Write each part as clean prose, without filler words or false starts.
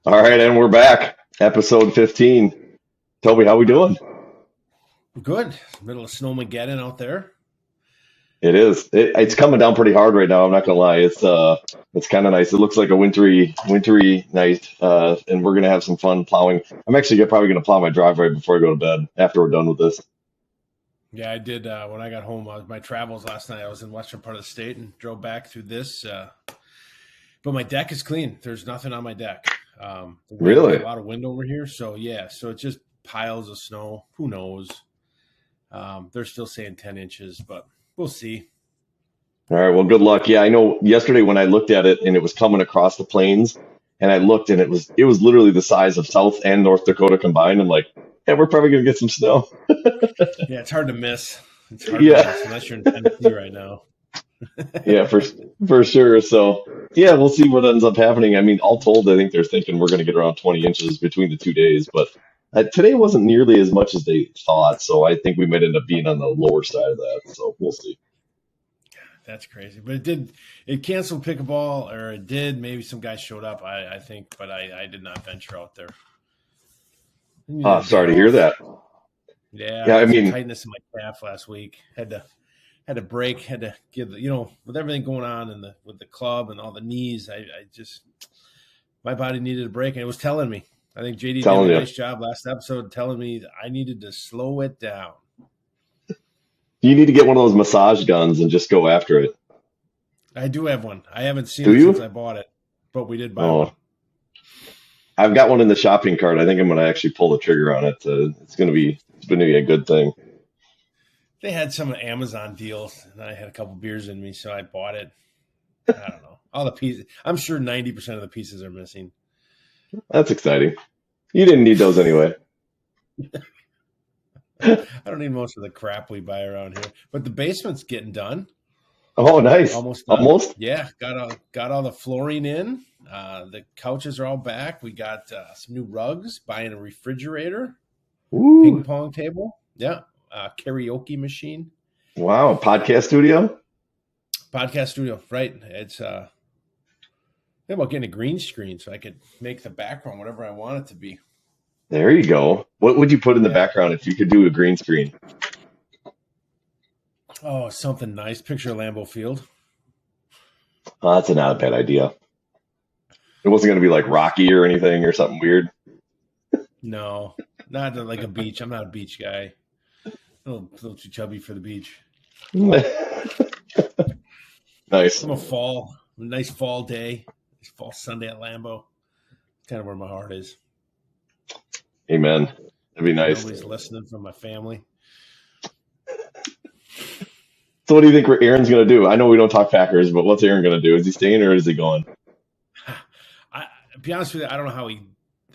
All right, and we're back. Episode 15. Toby, how we doing? Good. Middle of snowmageddon out there. It is. It's coming down pretty hard right now. I'm not gonna lie. It's kind of nice. It looks like a wintry night, and we're gonna have some fun plowing. I'm actually probably gonna plow my driveway before I go to bed after we're done with this. Yeah, I did. When I got home, my travels last night, I was in western part of the state and drove back through this. But my deck is clean. There's nothing on my deck. Really? There's a lot of wind over here. So it's just piles of snow. Who knows? They're still saying 10 inches, but we'll see. All right. Well, good luck. Yeah, I know. Yesterday when I looked at it and it was coming across the plains, and I looked and it was literally the size of South and North Dakota combined. I'm like, yeah, we're probably gonna get some snow. Yeah, it's hard to miss. It's hard to Yeah. miss unless you're in Tennessee right now. Yeah, for sure. So yeah, we'll see what ends up happening. I mean, all told, I think they're thinking we're going to get around 20 inches between the 2 days, but today wasn't nearly as much as they thought. So I think we might end up being on the lower side of that. So we'll see. That's crazy. But it canceled pickleball, or it did. Maybe some guys showed up, I think, but I did not venture out there. Sorry to hear that. Yeah, Yeah, I I had some mean, tightness in my calf last week. Had to break. Had to give with everything going on with the club and all the knees. I just my body needed a break, and it was telling me. I think JD did telling a you, nice job last episode telling me that I needed to slow it down. you need to get one of those massage guns and just go after it. I do have one. I haven't seen Do it since I you? bought it, but we did buy one. Oh, I've got one in the shopping cart. I think I'm going to actually pull the trigger on it. It's going to be a good thing. They had some Amazon deals, and I had a couple beers in me, so I bought it. I don't know. All the pieces. I'm sure 90% of the pieces are missing. That's exciting. You didn't need those anyway. I don't need most of the crap we buy around here. But the basement's getting done. Oh, nice. Almost done. Almost. Yeah, got all the flooring in. The couches are all back. We got some new rugs, buying a refrigerator, ping Ooh. pong table. Yeah. Karaoke machine. Wow. Podcast studio. Podcast studio, right? It's about getting a green screen so I could make the background whatever I want it to be. There you go. What would you put in the Yeah. background if you could do a green screen? Oh, something nice. Picture Lambeau Field. Oh, that's not a bad idea. It wasn't going to be like Rocky or anything or something weird. No, not like a beach. I'm not a beach guy. A little too chubby for the beach. Nice. I'm a nice fall day. It's fall Sunday at Lambeau. Kind of where my heart is. Amen. That'd be nice. Nobody's listening from my family. So what do you think Aaron's going to do? I know we don't talk Packers, but what's Aaron going to do? Is he staying or is he going? To be honest with you, I don't know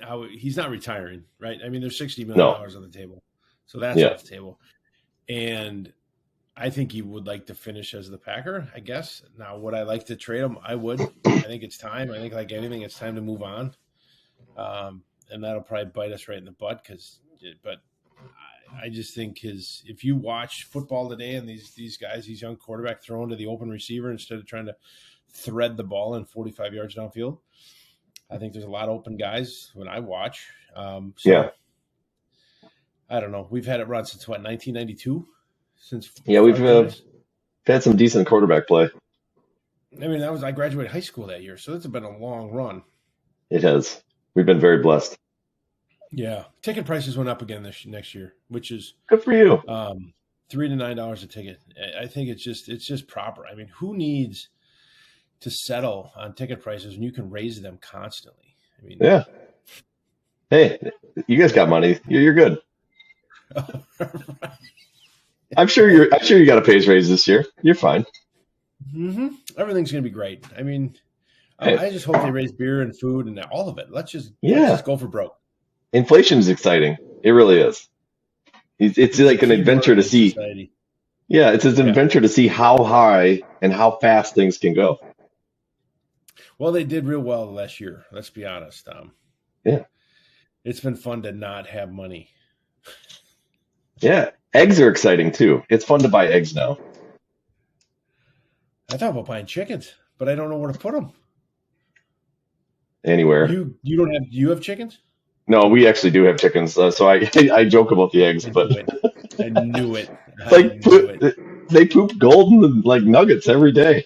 how he's not retiring, right? I mean, there's $60 million No. on the table. So that's Yeah. off the table. And I think he would like to finish as the Packer, I guess. Now, would I like to trade him? I would. I think it's time. I think, like anything, it's time to move on. And that'll probably bite us right in the butt. But I just think if you watch football today and these guys, these young quarterback throwing to the open receiver instead of trying to thread the ball in 45 yards downfield, I think there's a lot of open guys when I watch. Yeah. I don't know. We've had it run since 1992? Since Yeah, we've Favre days? had some decent quarterback play. I mean, I graduated high school that year, so it's been a long run. It has. We've been very blessed. Yeah, ticket prices went up again next year, which is Good for you. $3 to $9 a ticket. I think it's just proper. I mean, who needs to settle on ticket prices when you can raise them constantly? I mean, Yeah. Hey, you guys got money. You're good. I'm sure you got a pay raise this year. You're fine. Everything's going to be great. I mean, Hey, I just hope they raise beer and food and all of it. Let's just yeah. go for broke. Inflation is exciting. It really is. It's It's a like an key adventure word to in see. society. Yeah, it's an Yeah. adventure to see how high and how fast things can go. Well, they did real well last year. Let's be honest. Yeah. It's been fun to not have money. Yeah. Eggs are exciting too. It's fun to buy eggs now. I thought about buying chickens, but I don't know where to put them. anywhere. You don't have you have chickens? No, we actually do have chickens, so I I joke about the eggs, I but knew it. I knew it. it's I like knew it. they poop golden like nuggets every day.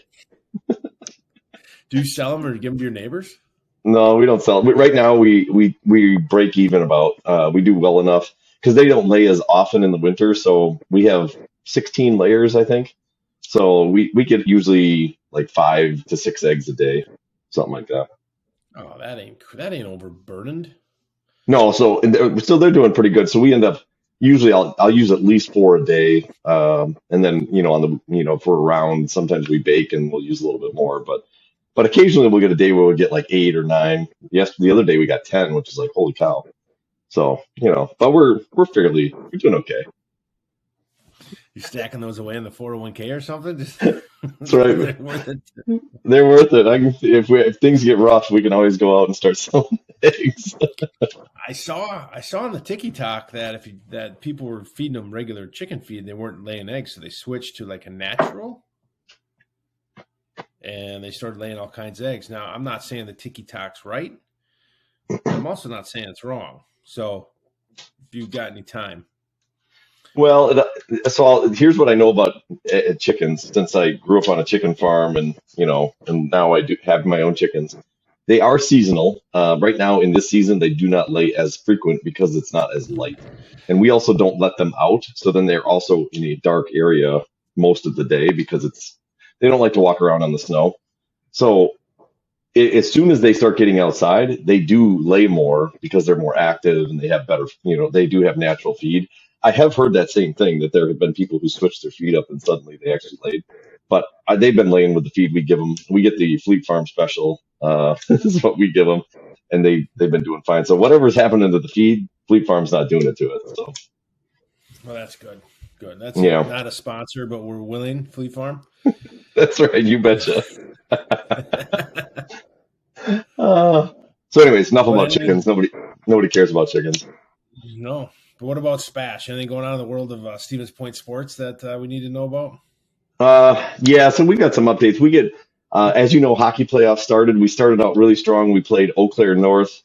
Do you sell them or give them to your neighbors? No, we don't sell. Right now, we break even about. We do well enough because they don't lay as often in the winter. So we have 16 layers, I think. So we get usually like 5 to 6 eggs a day, something like that. Oh, that ain't overburdened. No, so they're doing pretty good. So we end up usually I'll use at least 4 a day, and then on the for a round sometimes we bake and we'll use a little bit more, but occasionally we'll get a day where we get like 8 or 9. Yes, the other day we got 10, which is like holy cow. So but we're doing okay. You stacking those away in the 401k or something? Just That's right. they're worth it. They're worth it. If things get rough, we can always go out and start selling eggs. I saw on the TikTok that that people were feeding them regular chicken feed, they weren't laying eggs, so they switched to like a natural, and they started laying all kinds of eggs. Now, I'm not saying the TikTok's right, but I'm also not saying it's wrong. So, if you've got any time, Well, here's what I know about chickens. Since I grew up on a chicken farm, and now I do have my own chickens, they are seasonal. Right now, in this season, they do not lay as frequent because it's not as light, and we also don't let them out. So then they're also in a dark area most of the day because they don't like to walk around on the snow. So as soon as they start getting outside, they do lay more because they're more active and they have better, they do have natural feed. I have heard that same thing that there have been people who switched their feed up and suddenly they actually laid. But they've been laying with the feed we give them. We get the Fleet Farm special. This is what we give them, and they've been doing fine. So whatever's happening to the feed, Fleet Farm's not doing it to it. So well, that's good. Good. That's yeah, not a sponsor, but we're willing. Fleet Farm. that's right. You betcha. So, anyways, enough But about anything, chickens. Nobody cares about chickens. no. But what about Spash? Anything going on in the world of Stevens Point sports that we need to know about? Yeah, so we've got some updates. We get, as you know, hockey playoffs started. We started out really strong. We played Eau Claire North,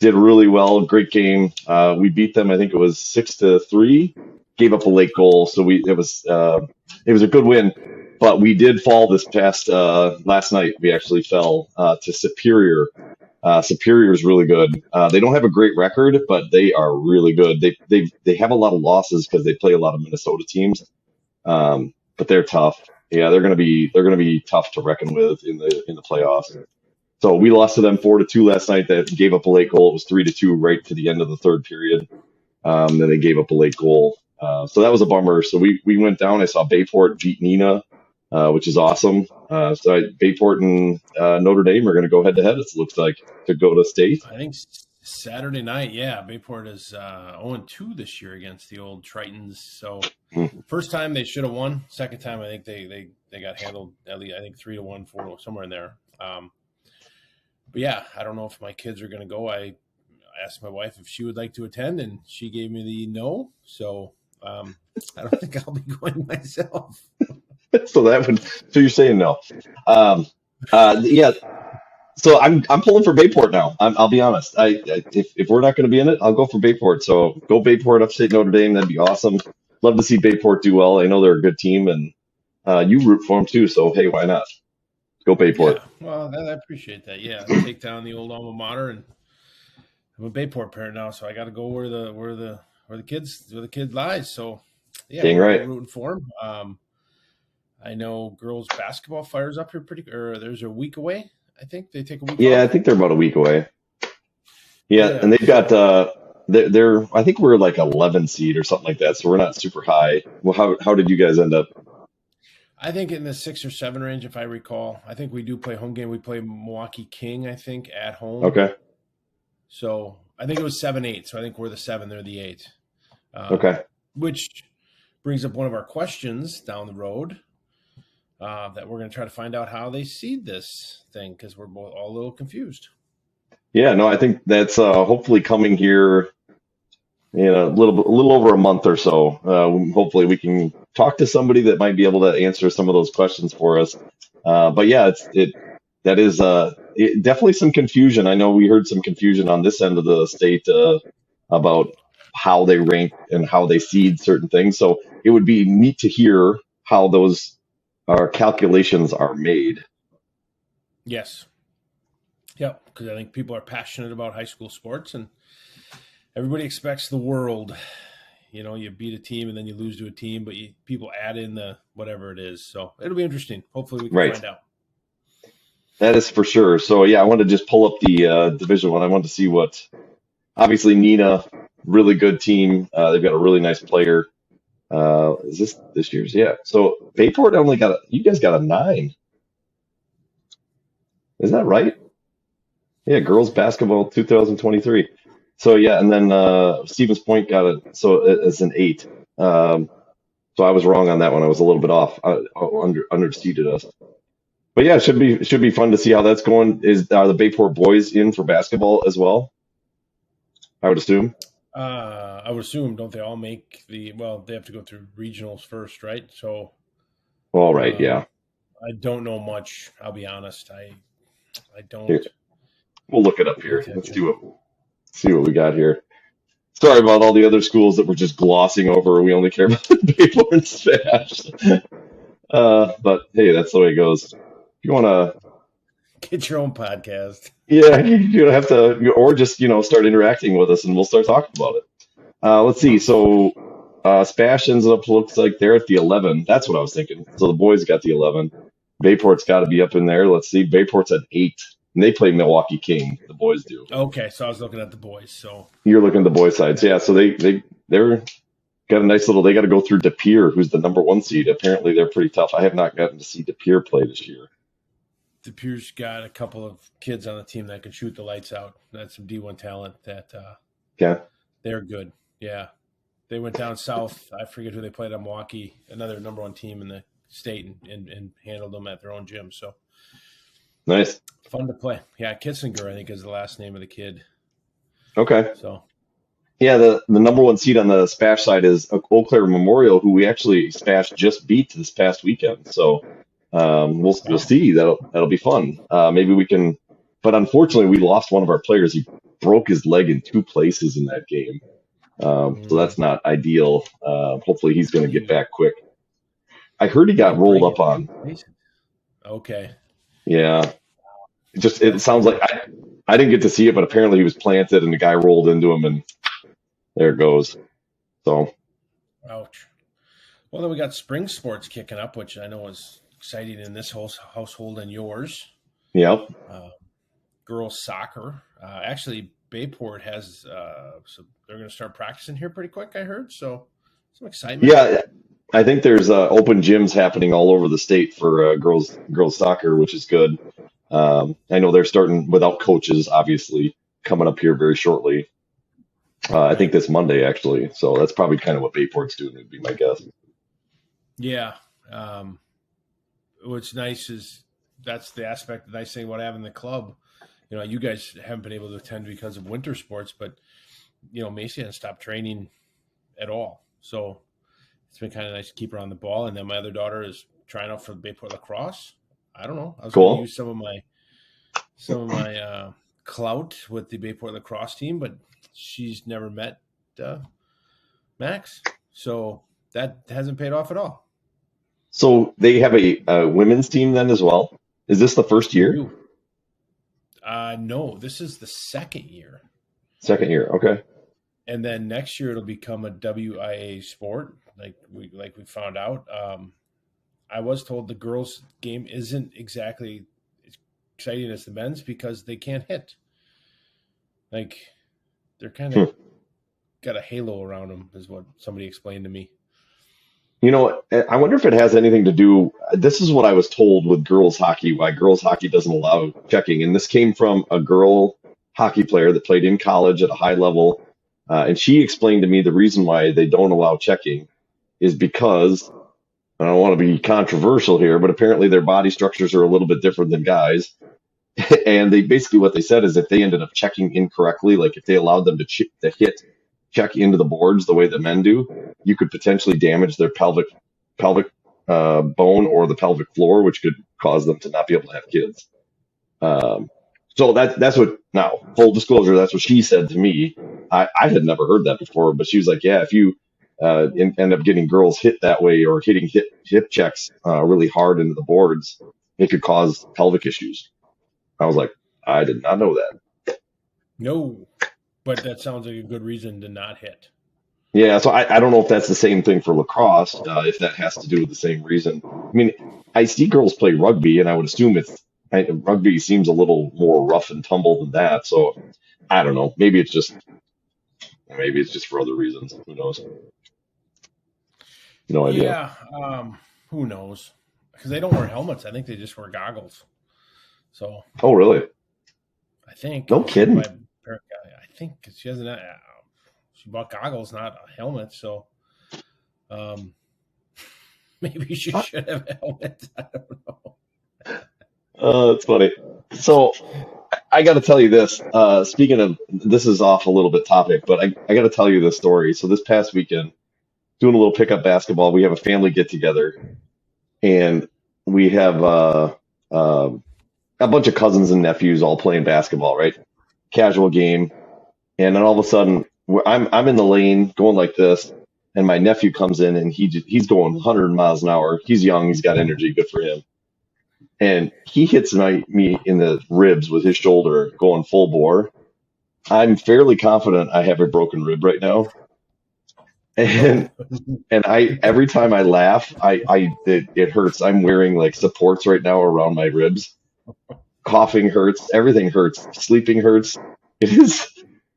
did really well, great game. We beat them. I think it was 6-3. Gave up a late goal, so it was a good win. But we did fall this past last night. We actually fell to Superior. Superior is really good. They don't have a great record, but they are really good. They have a lot of losses because they play a lot of Minnesota teams. But they're tough. Yeah, they're gonna be tough to reckon with in the playoffs. So we lost to them 4-2 last night. That gave up a late goal. It was 3-2 right to the end of the third period. Then they gave up a late goal. So that was a bummer. So we went down. I saw Bayport beat Nina, which is awesome. Bayport and Notre Dame are going to go head to head. It looks like to go to state. I think Saturday night, yeah, Bayport is 0-2 this year against the old Tritons. So first time they should have won. Second time, I think they got handled at least. I think 3-1, 4 somewhere in there. But yeah, I don't know if my kids are going to go. I asked my wife if she would like to attend, and she gave me the no. So I don't think I'll be going myself. So you're saying no? Yeah. So I'm pulling for Bayport now. I'll be honest. If we're not going to be in it, I'll go for Bayport. So go Bayport, upstate Notre Dame. That'd be awesome. Love to see Bayport do well. I know they're a good team, and you root for them too. So hey, why not? Go Bayport. Yeah, well, I appreciate that. Yeah, take down the old alma mater, and I'm a Bayport parent now, so I got to go where the kid lies. So yeah, Dang we're right. rooting for him. I know girls basketball fires up here there's a week away. I think they take a week Yeah, I off. think they're about a week away. Yeah, Yeah, and they've got they're I think we're like 11 seed or something like that, so we're not super high. Well, how did you guys end up? I think in the 6 or 7 range, if I recall. I think we do play home game. We play Milwaukee King, I think, at home. Okay. So I think it was 7-8. So I think we're the 7, they're the 8. Okay. Which brings up one of our questions down the road that we're going to try to find out how they seed this thing because we're both all a little confused. Yeah, no, I think that's hopefully coming here in a little over a month or so. Hopefully we can talk to somebody that might be able to answer some of those questions for us. But yeah, that is definitely some confusion. I know we heard some confusion on this end of the state about how they rank and how they seed certain things. So it would be neat to hear how those calculations are made. Yes. Yeah, because I think people are passionate about high school sports, and everybody expects the world. You beat a team and then you lose to a team, but people add in the whatever it is. So it'll be interesting. Hopefully we can Right. find out. That is for sure. So yeah, I wanted to just pull up the Division One. I wanted to see what. Obviously, Nina, really good team. They've got a really nice player. Is this year's? Yeah. So Bayport only you guys got a 9. Is that right? Yeah, girls basketball 2023. So yeah, and then Stevens Point got it. So it's an 8. So I was wrong on that one. I was a little bit off. Underseeded us. But yeah, it should be fun to see how that's going. Are the Bayport boys in for basketball as well? I would assume. I would assume, don't they all make they have to go through regionals first, right? So, All right, yeah. I don't know much. I'll be honest. I don't. Here, we'll look it up here. pay Let's attention. see what we got here. Sorry about all the other schools that we're just glossing over. We only care about the Bayport and Smash. But hey, that's the way it goes. If you want to, Get your own podcast. yeah, you don't have to, or just start interacting with us, and we'll start talking about it. Let's see. So Spash ends up looks like they're at the 11. That's what I was thinking. So the boys got the 11. Bayport's got to be up in there. Let's see. Bayport's at 8, and they play Milwaukee King. The boys do. Okay, so I was looking at the boys. So You're looking at the boys' sides, yeah. So they're got a nice little. They got to go through De Pere, who's the number 1 seed. Apparently, they're pretty tough. I have not gotten to see De Pere play this year. De Pere's got a couple of kids on the team that can shoot the lights out. That's some D1 talent that Yeah. they're good. Yeah. They went down south. I forget who they played on Milwaukee, another number 1 team in the state, and handled them at their own gym. So Nice. fun to play. Yeah, Kissinger, I think, is the last name of the kid. Okay. So Yeah, the number 1 seed on the Spash side is Eau Claire Memorial, who we actually Spash just beat this past weekend. So we'll see. That'll be fun. Maybe we can, but unfortunately, we lost one of our players. He broke his leg in 2 places in that game. So that's not ideal. Hopefully, he's going to get back quick. I heard he got rolled up on. Okay. Yeah, it sounds like I didn't get to see it, but apparently he was planted and the guy rolled into him, and there it goes. So, ouch. Well, then we got spring sports kicking up, which I know is exciting in this household and yours. yeah. Girls soccer. Actually, Bayport has so they're going to start practicing here pretty quick, I heard. So some excitement. Yeah, I think there's open gyms happening all over the state for girls soccer, which is good. I know they're starting without coaches, obviously, coming up here very shortly. I think this Monday, actually. So that's probably kind of what Bayport's doing, would be my guess. Yeah. What's nice is that's the aspect, the nice thing about having the club. You guys haven't been able to attend because of winter sports, but, Macy hasn't stopped training at all. So it's been kind of nice to keep her on the ball. And then my other daughter is trying out for the Bayport lacrosse. I don't know. I was going to use some of my clout with the Bayport lacrosse team, but she's never met Max. So that hasn't paid off at all. So they have a women's team then as well? Is this the first year? No, this is the second year. Second year, okay. And then next year it'll become a WIAA sport, like we found out. I was told the girls' game isn't exactly as exciting as the men's because they can't hit. Like they're kind of got a halo around them, is what somebody explained to me. I wonder if it has anything to do. This is what I was told with girls hockey, why girls hockey doesn't allow checking. And this came from a girl hockey player that played in college at a high level. And she explained to me the reason why they don't allow checking is because, I don't want to be controversial here, but apparently their body structures are a little bit different than guys. And they basically, what they said is if they ended up checking incorrectly, like if they allowed them to check into the boards the way that men do, you could potentially damage their pelvic bone or the pelvic floor, which could cause them to not be able to have kids. So that's what, now, full disclosure, that's what she said to me. I had never heard that before, but she was like, yeah, if you end up getting girls hit that way or hitting hip checks really hard into the boards, it could cause pelvic issues. I was like, I did not know that. No, but that sounds like a good reason to not hit. Yeah, so I don't know if that's the same thing for lacrosse, if that has to do with the same reason. I mean, I see girls play rugby, and I would assume rugby seems a little more rough and tumble than that. So I don't know. Maybe it's just for other reasons. Who knows? No idea. Yeah, who knows? Because they don't wear helmets. I think they just wear goggles. So Oh, really? I think No my kidding. I think she hasn't. She bought goggles, not a helmet. So um, maybe she should have a helmet. I don't know. That's funny. So I got to tell you this. Speaking of, this is off a little bit topic, but I got to tell you this story. So this past weekend, doing a little pickup basketball, we have a family get together, and we have a bunch of cousins and nephews all playing basketball, right? Casual game, and then all of a sudden, I'm in the lane going like this, and my nephew comes in, and he's going 100 miles an hour. He's young, he's got energy, good for him, and he hits me in the ribs with his shoulder going full bore. I'm fairly confident I have a broken rib right now. Oh, And I every time I laugh, it hurts. I'm wearing like supports right now around my ribs. Coughing hurts, everything hurts, sleeping hurts. It is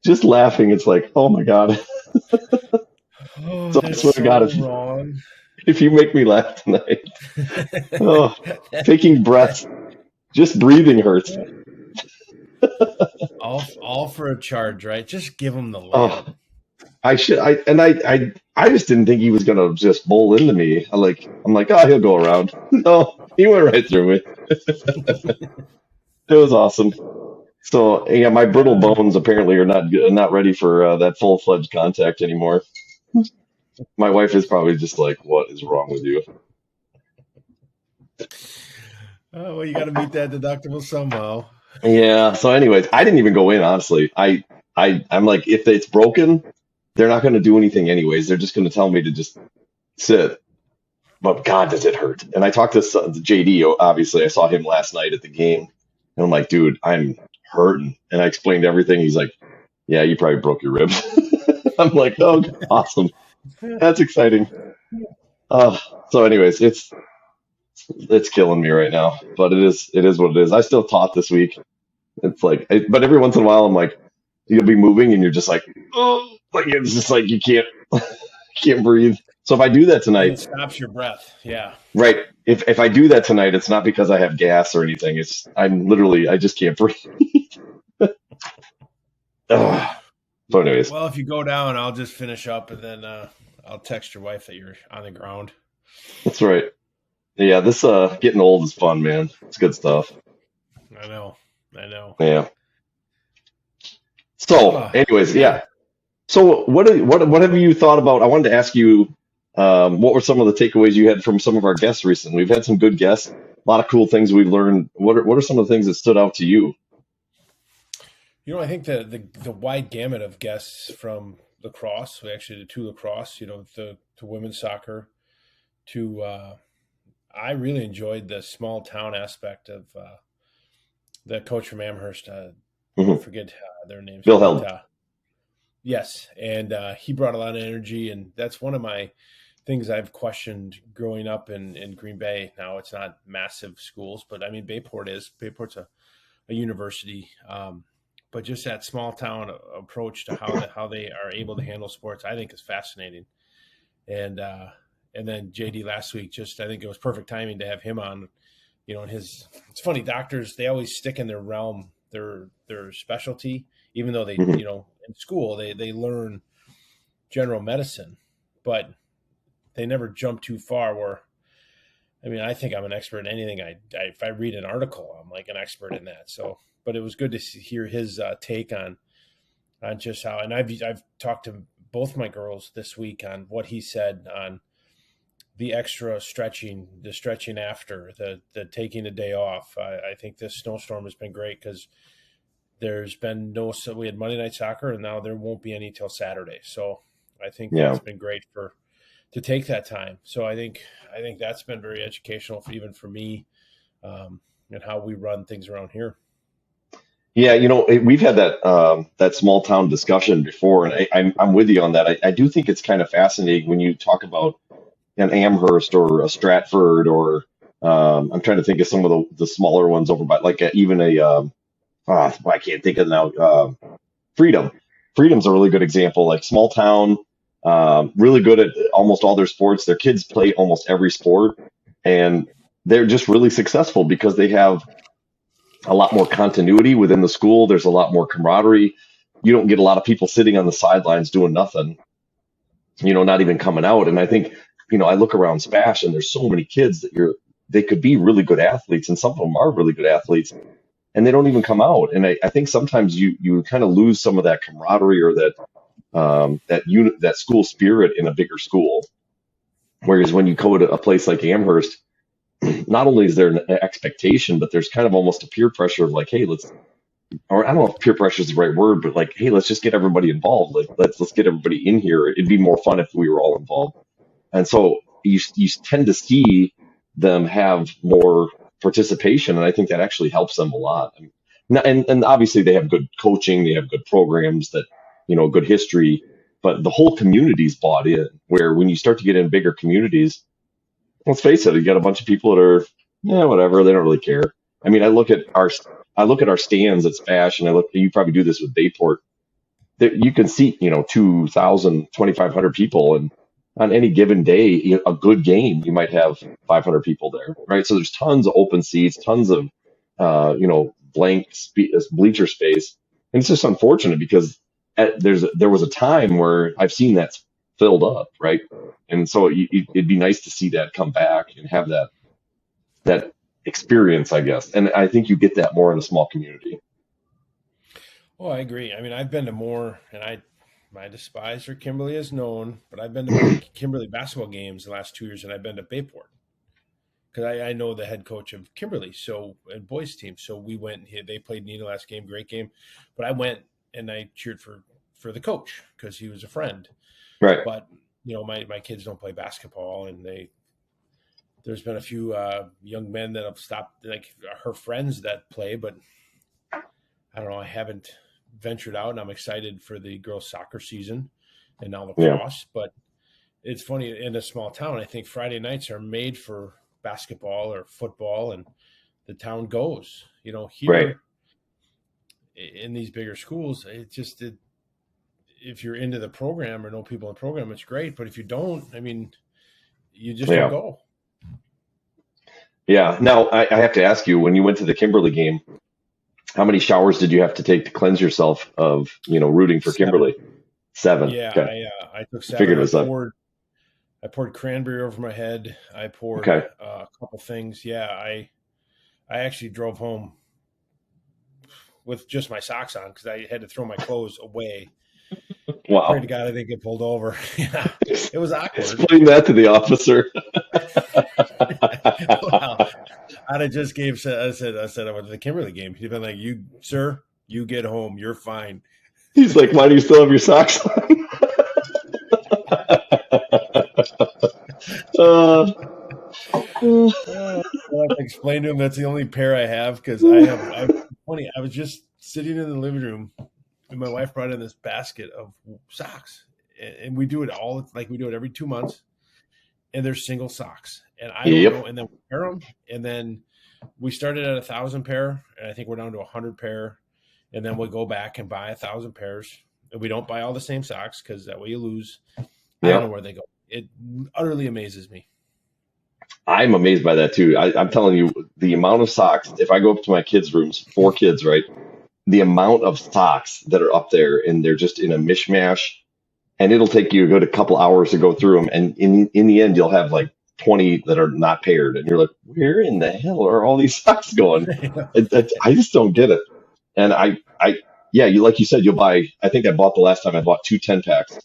just laughing. It's like, oh my God. oh, So I that's swear to so God, wrong. if you make me laugh tonight, oh, that, taking breaths, just breathing hurts. all for a charge, right? Just give them the layup. Oh, I should I just didn't think he was gonna just bowl into me. I'm like, oh, he'll go around. No, he went right through me. It was awesome. So yeah, my brittle Uh, bones apparently are not ready for that full-fledged contact anymore. My wife is probably just like, "What is wrong with you?" oh, well, you got to meet that deductible somehow. Yeah. So, anyways, I didn't even go in. Honestly, I'm like, if it's broken, they're not going to do anything anyways. They're just going to tell me to just sit. But God, does it hurt? And I talked to JD. Obviously, I saw him last night at the game, and I'm like, dude, I'm hurting. And I explained everything. He's like, yeah, you probably broke your ribs. I'm like, oh, awesome. That's exciting. Uh, so, anyways, it's killing me right now, but it is what it is. I still taught this week. It's like, but every once in a while, I'm like, you'll be moving, and you're just like, oh, like it's just like you can't breathe. So if I do that And tonight, it stops your breath. Yeah. right? If I do that tonight, it's not because I have gas or anything. I just can't breathe. Ugh. So, anyways, Well, if you go down, I'll just finish up and then I'll text your wife that you're on the ground. that's right. Yeah, this getting old is fun, man. It's good stuff. I know. I know. Yeah. So, anyways, Yeah. yeah. So what have you thought about? I wanted to ask you, what were some of the takeaways you had from some of our guests recently? We've had some good guests, a lot of cool things we've learned. What are some of the things that stood out to you? I think the wide gamut of guests from lacrosse, we actually did two lacrosse, to women's soccer, to I really enjoyed the small town aspect of the coach from Amherst. I Hmm. forget their names, but Wilhelm. yes, and he brought a lot of energy, and that's one of my things I've questioned growing up in Green Bay. Now it's not massive schools, but I mean Bayport's a university, but just that small town approach to how they are able to handle sports, I think is fascinating. And and then JD last week, just I think it was perfect timing to have him on. And it's funny, doctors, they always stick in their realm, their specialty, even though they, Hmm. in school they learn general medicine, but they never jump too far. Where I mean, I think I'm an expert in anything. If I read an article, I'm like an expert in that. So, but it was good to hear his take on just how. And I've talked to both my girls this week on what he said on the extra stretching, the stretching after the taking a day off. I think this snowstorm has been great because there's been so we had Monday night soccer, and now there won't be any till Saturday. So I think Yeah. it's been great to take that time. So I think that's been very educational even for me, and how we run things around here. Yeah, we've had that small town discussion before, and I'm with you on that. I do think it's kind of fascinating when you talk about an Amherst or a Stratford, or I'm trying to think of some of the smaller ones over by, like even I can't think of it now. Freedom. Freedom's a really good example. Like small town, really good at almost all their sports. Their kids play almost every sport, and they're just really successful because they have a lot more continuity within the school. There's a lot more camaraderie. You don't get a lot of people sitting on the sidelines doing nothing, not even coming out. And I think, I look around Spash and there's so many kids that they could be really good athletes, and some of them are really good athletes, and they don't even come out. And I think sometimes you kind of lose some of that camaraderie, or that school spirit in a bigger school. Whereas when you go to a place like Amherst, not only is there an expectation, but there's kind of almost a peer pressure of like, hey, or I don't know if peer pressure is the right word, but like, hey, let's just get everybody involved. Like, let's get everybody in here. It'd be more fun if we were all involved. And so you tend to see them have more participation, and I think that actually helps them a lot. And obviously they have good coaching, they have good programs, that good history, but the whole community's bought in. Where when you start to get in bigger communities, let's face it, you got a bunch of people that are, yeah, whatever, they don't really care. I mean, I look at our stands at Spash, and you probably do this with Bayport, that you can seat, 2,000, 2,500 people, and on any given day, a good game, you might have 500 people there, right? So there's tons of open seats, tons of, blank bleacher space. And it's just unfortunate because there was a time where I've seen that filled up, right? And so it'd be nice to see that come back and have that experience, I guess. And I think you get that more in a small community. Oh, I agree. I mean, I've been to more, and my despise for Kimberly is known, but I've been to more Kimberly basketball games the last 2 years than I've been to Bayport, because I know the head coach of Kimberly, and boys team. So we went. They played Nina last game, great game, but I went and I cheered for the coach because he was a friend. Right. But my kids don't play basketball, and there's been a few young men that have stopped, like her friends that play, but I don't know. I haven't ventured out, and I'm excited for the girls' soccer season and now lacrosse. Yeah. But it's funny, in a small town, I think Friday nights are made for basketball or football, and the town goes. Here right. In these bigger schools, if you're into the program or know people in the program, it's great. But if you don't, I mean, you just don't go. Yeah. Now, I have to ask you, when you went to the Kimberly game, how many showers did you have to take to cleanse yourself of, rooting for 7. Kimberly? 7. Yeah, okay. I took 7. Figured it was I poured cranberry over my head. I poured okay. A couple things. Yeah, I actually drove home with just my socks on because I had to throw my clothes away. Wow. Pray to God I didn't get pulled over. Yeah, it was awkward. Explain that to the officer. Well, I just I said I went to the Kimberly game. He'd been like, "Sir, you get home. You're fine." He's like, "Why do you still have your socks on?" I have to explain to him that's the only pair I have, because funny. I was just sitting in the living room, and my wife brought in this basket of socks, and we do it we do it every 2 months, and they're single socks, and I don't know, and then we pair them, and then we started at 1,000 pair, and I think we're down to 100 pair, and then we'll go back and buy 1,000 pairs, and we don't buy all the same socks because that way you lose. I don't know where they go. It utterly amazes me. I'm amazed by that too. I'm telling you, the amount of socks, if I go up to my kids' rooms, 4 kids, right? The amount of socks that are up there, and they're just in a mishmash, and it'll take you a good couple hours to go through them. And in the end, you'll have like 20 that are not paired. And you're like, where in the hell are all these socks going? I just don't get it. And like you said, you'll buy, I think the last time I bought 2 10-packs,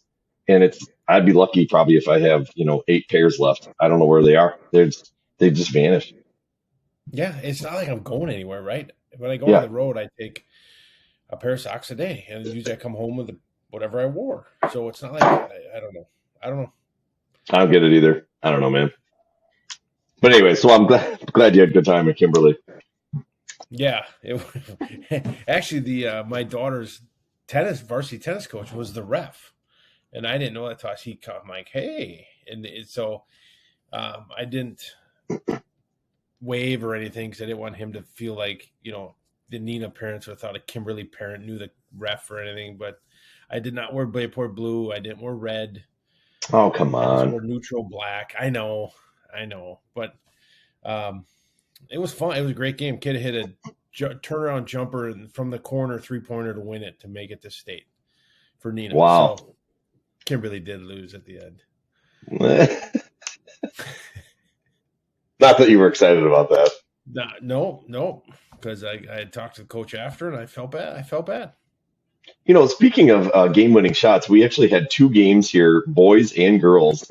and I'd be lucky probably if I have, 8 pairs left. I don't know where they are. They just vanished. Yeah. It's not like I'm going anywhere, right? When I go on the road, I a pair of socks a day, and usually I come home with whatever I wore. So it's not like I don't know. I don't know. I don't get it either. I don't know, man. But anyway, so I'm glad you had a good time at Kimberly. Yeah, actually the my daughter's varsity tennis coach was the ref, and I didn't know that until he caught. I'm like, hey, and so I didn't wave or anything because I didn't want him to feel like the Nina parents would have thought a Kimberly parent knew the ref or anything. But I did not wear Bayport blue. I didn't wear red. Oh, come I just on. wore neutral black. I know, but it was fun. It was a great game. Kid hit a turnaround jumper from the corner 3-pointer to win it to make it to state for Nina. Wow. So Kimberly did lose at the end. Not that you were excited about that. No, because I had talked to the coach after, and I felt bad. Speaking of game-winning shots, we actually had 2 games here, boys and girls,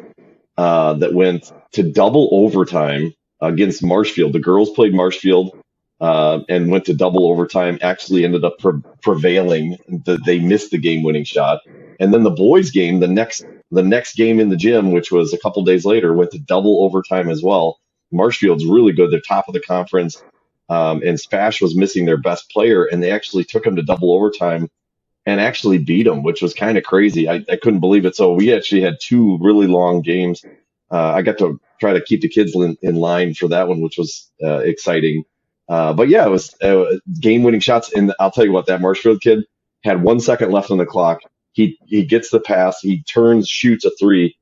that went to double overtime against Marshfield. The girls played Marshfield and went to double overtime. Actually, ended up prevailing. They missed the game-winning shot, and then the boys' game, the next game in the gym, which was a couple days later, went to double overtime as well. Marshfield's really good; they're top of the conference, and Spash was missing their best player, and they actually took them to double overtime and actually beat them, which was kind of crazy. I couldn't believe it. So we actually had 2 really long games. I got to try to keep the kids in line for that one, which was exciting. But yeah, it was game-winning shots. And I'll tell you what, that Marshfield kid had 1 second left on the clock. He gets the pass. He turns, shoots a 3.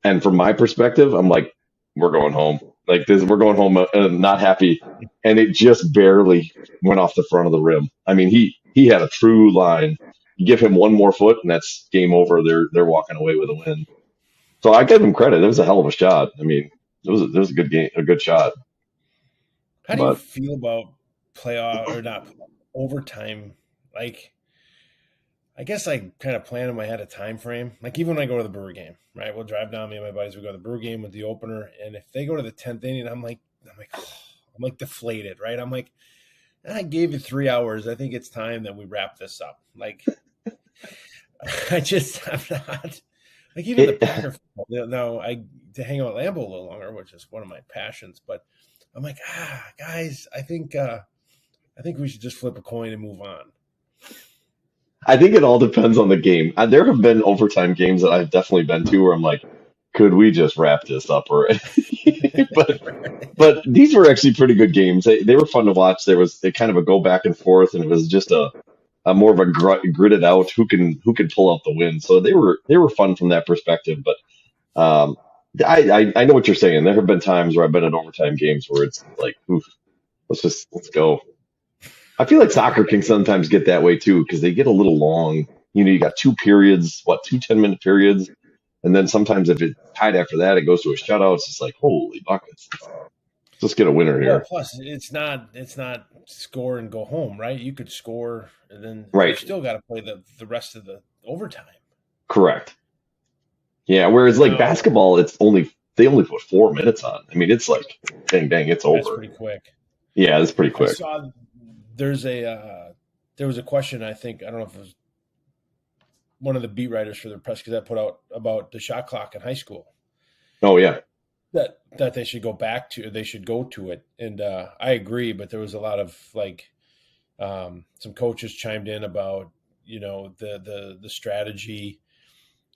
And from my perspective, I'm like, we're going home. Like this, we're going home not happy. And it just barely went off the front of the rim. I mean, he had a true line. You give him one more foot, and that's game over. They're walking away with a win. So I give him credit. It was a hell of a shot. I mean, it was a good game, a good shot. How do you But feel about playoff or not overtime? Like, I guess I kind of plan in my head a time frame. Like even when I go to the Brewer game, right? We'll drive down. Me and my buddies. We go to the Brewer game with the opener, and if they go to the 10th inning, I'm like deflated, right? I'm like, I gave you 3 hours. I think it's time that we wrap this up. Like, I'm not like even the Packer. No, to hang out at Lambeau a little longer, which is one of my passions. But I'm like, guys, I think we should just flip a coin and move on. I think it all depends on the game. There have been overtime games that I've definitely been to where I'm like, could we just wrap this up already? but these were actually pretty good games. They were fun to watch. There was kind of a go back and forth, and it was just a more of a gritted out who can pull out the win. So they were fun from that perspective. But I know what you're saying. There have been times where I've been at overtime games where it's like, oof, let's go. I feel like soccer can sometimes get that way too because they get a little long. You got 2 periods, 2 10-minute periods, and then sometimes if it's tied after that, it goes to a shutout. It's just like holy buckets. Let's get a winner here. Well, plus it's not score and go home, right? You could score and then you still got to play the rest of the overtime. Correct. Yeah, whereas like basketball, they only put 4 minutes on. I mean, it's like bang bang, it's over. That's pretty quick. Yeah, it's pretty quick. I saw there was a question. I don't know if it was one of the beat writers for the Press Gazette put out about the shot clock in high school. Oh yeah. That they should go back to, they should go to it. And I agree, but there was a lot of some coaches chimed in about, the strategy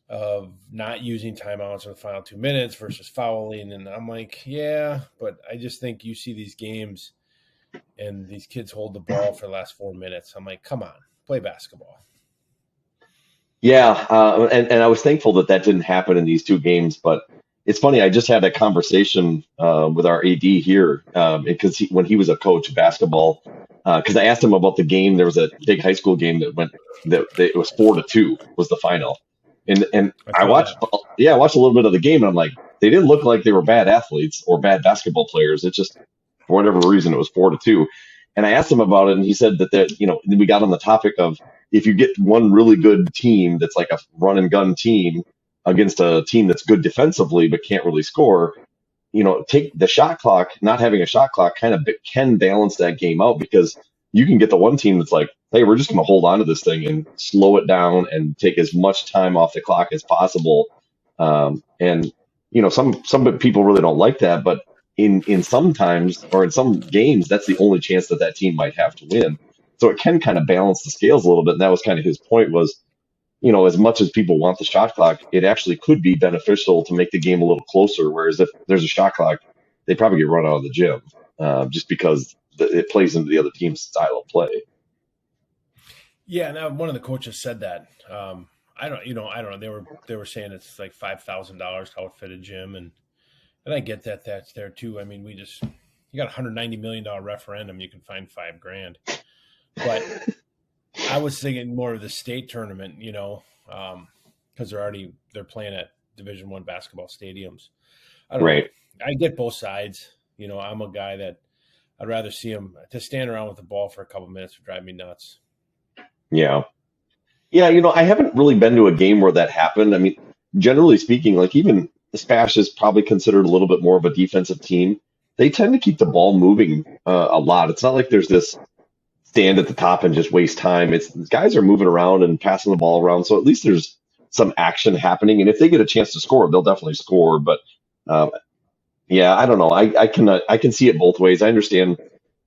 of not using timeouts in the final 2 minutes versus fouling. And I'm like, yeah, but I just think you see these games and these kids hold the ball for the last 4 minutes. I'm like, come on, play basketball. Yeah. And I was thankful that didn't happen in these 2 games, but it's funny. I just had a conversation with our AD here because when he was a coach of basketball, because I asked him about the game. There was a big high school game that it was 4-2 was the final, and I watched a little bit of the game, and I'm like, they didn't look like they were bad athletes or bad basketball players. It's just for whatever reason it was 4-2, and I asked him about it, and he said that we got on the topic of if you get one really good team that's like a run and gun team against a team that's good defensively but can't really score, take the shot clock. Not having a shot clock kind of can balance that game out because you can get the one team that's like, hey, we're just going to hold on to this thing and slow it down and take as much time off the clock as possible. And some people really don't like that, but in some times or in some games, that's the only chance that that team might have to win. So it can kind of balance the scales a little bit. And that was kind of his point was, as much as people want the shot clock, it actually could be beneficial to make the game a little closer. Whereas if there's a shot clock, they probably get run out of the gym just because it plays into the other team's style of play. Yeah, now one of the coaches said that. I don't know. They were saying it's like $5,000 to outfit a gym, and I get that that's there too. I mean, you got a $190 million referendum, you can find $5,000, but I was thinking more of the state tournament, because they're playing at Division I basketball stadiums. I don't know. I get both sides. I'm a guy that I'd rather see him to stand around with the ball for a couple minutes would drive me nuts. Yeah. Yeah, I haven't really been to a game where that happened. I mean, generally speaking, like even Spash is probably considered a little bit more of a defensive team. They tend to keep the ball moving a lot. It's not like there's this stand at the top and just waste time. It's guys are moving around and passing the ball around, so at least there's some action happening. And if they get a chance to score, they'll definitely score. But yeah, I don't know. I can see it both ways. I understand.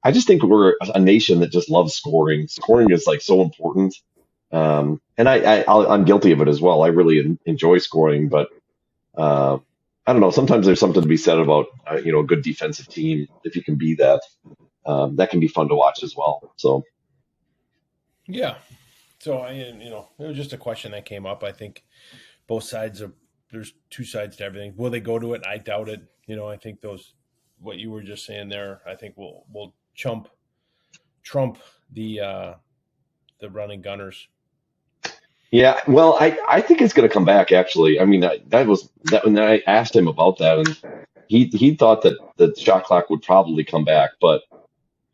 I just think we're a nation that just loves scoring. Scoring is like so important. And I'm guilty of it as well. I really enjoy scoring, but I don't know. Sometimes there's something to be said about a good defensive team. If you can be that, that can be fun to watch as well. So yeah. So it was just a question that came up. I think both sides there's two sides to everything. Will they go to it? I doubt it. I think what you were just saying there, I think will trump the running Gunners. Yeah, well, I think it's going to come back. Actually, I mean that was that when I asked him about that, and he thought that the shot clock would probably come back, but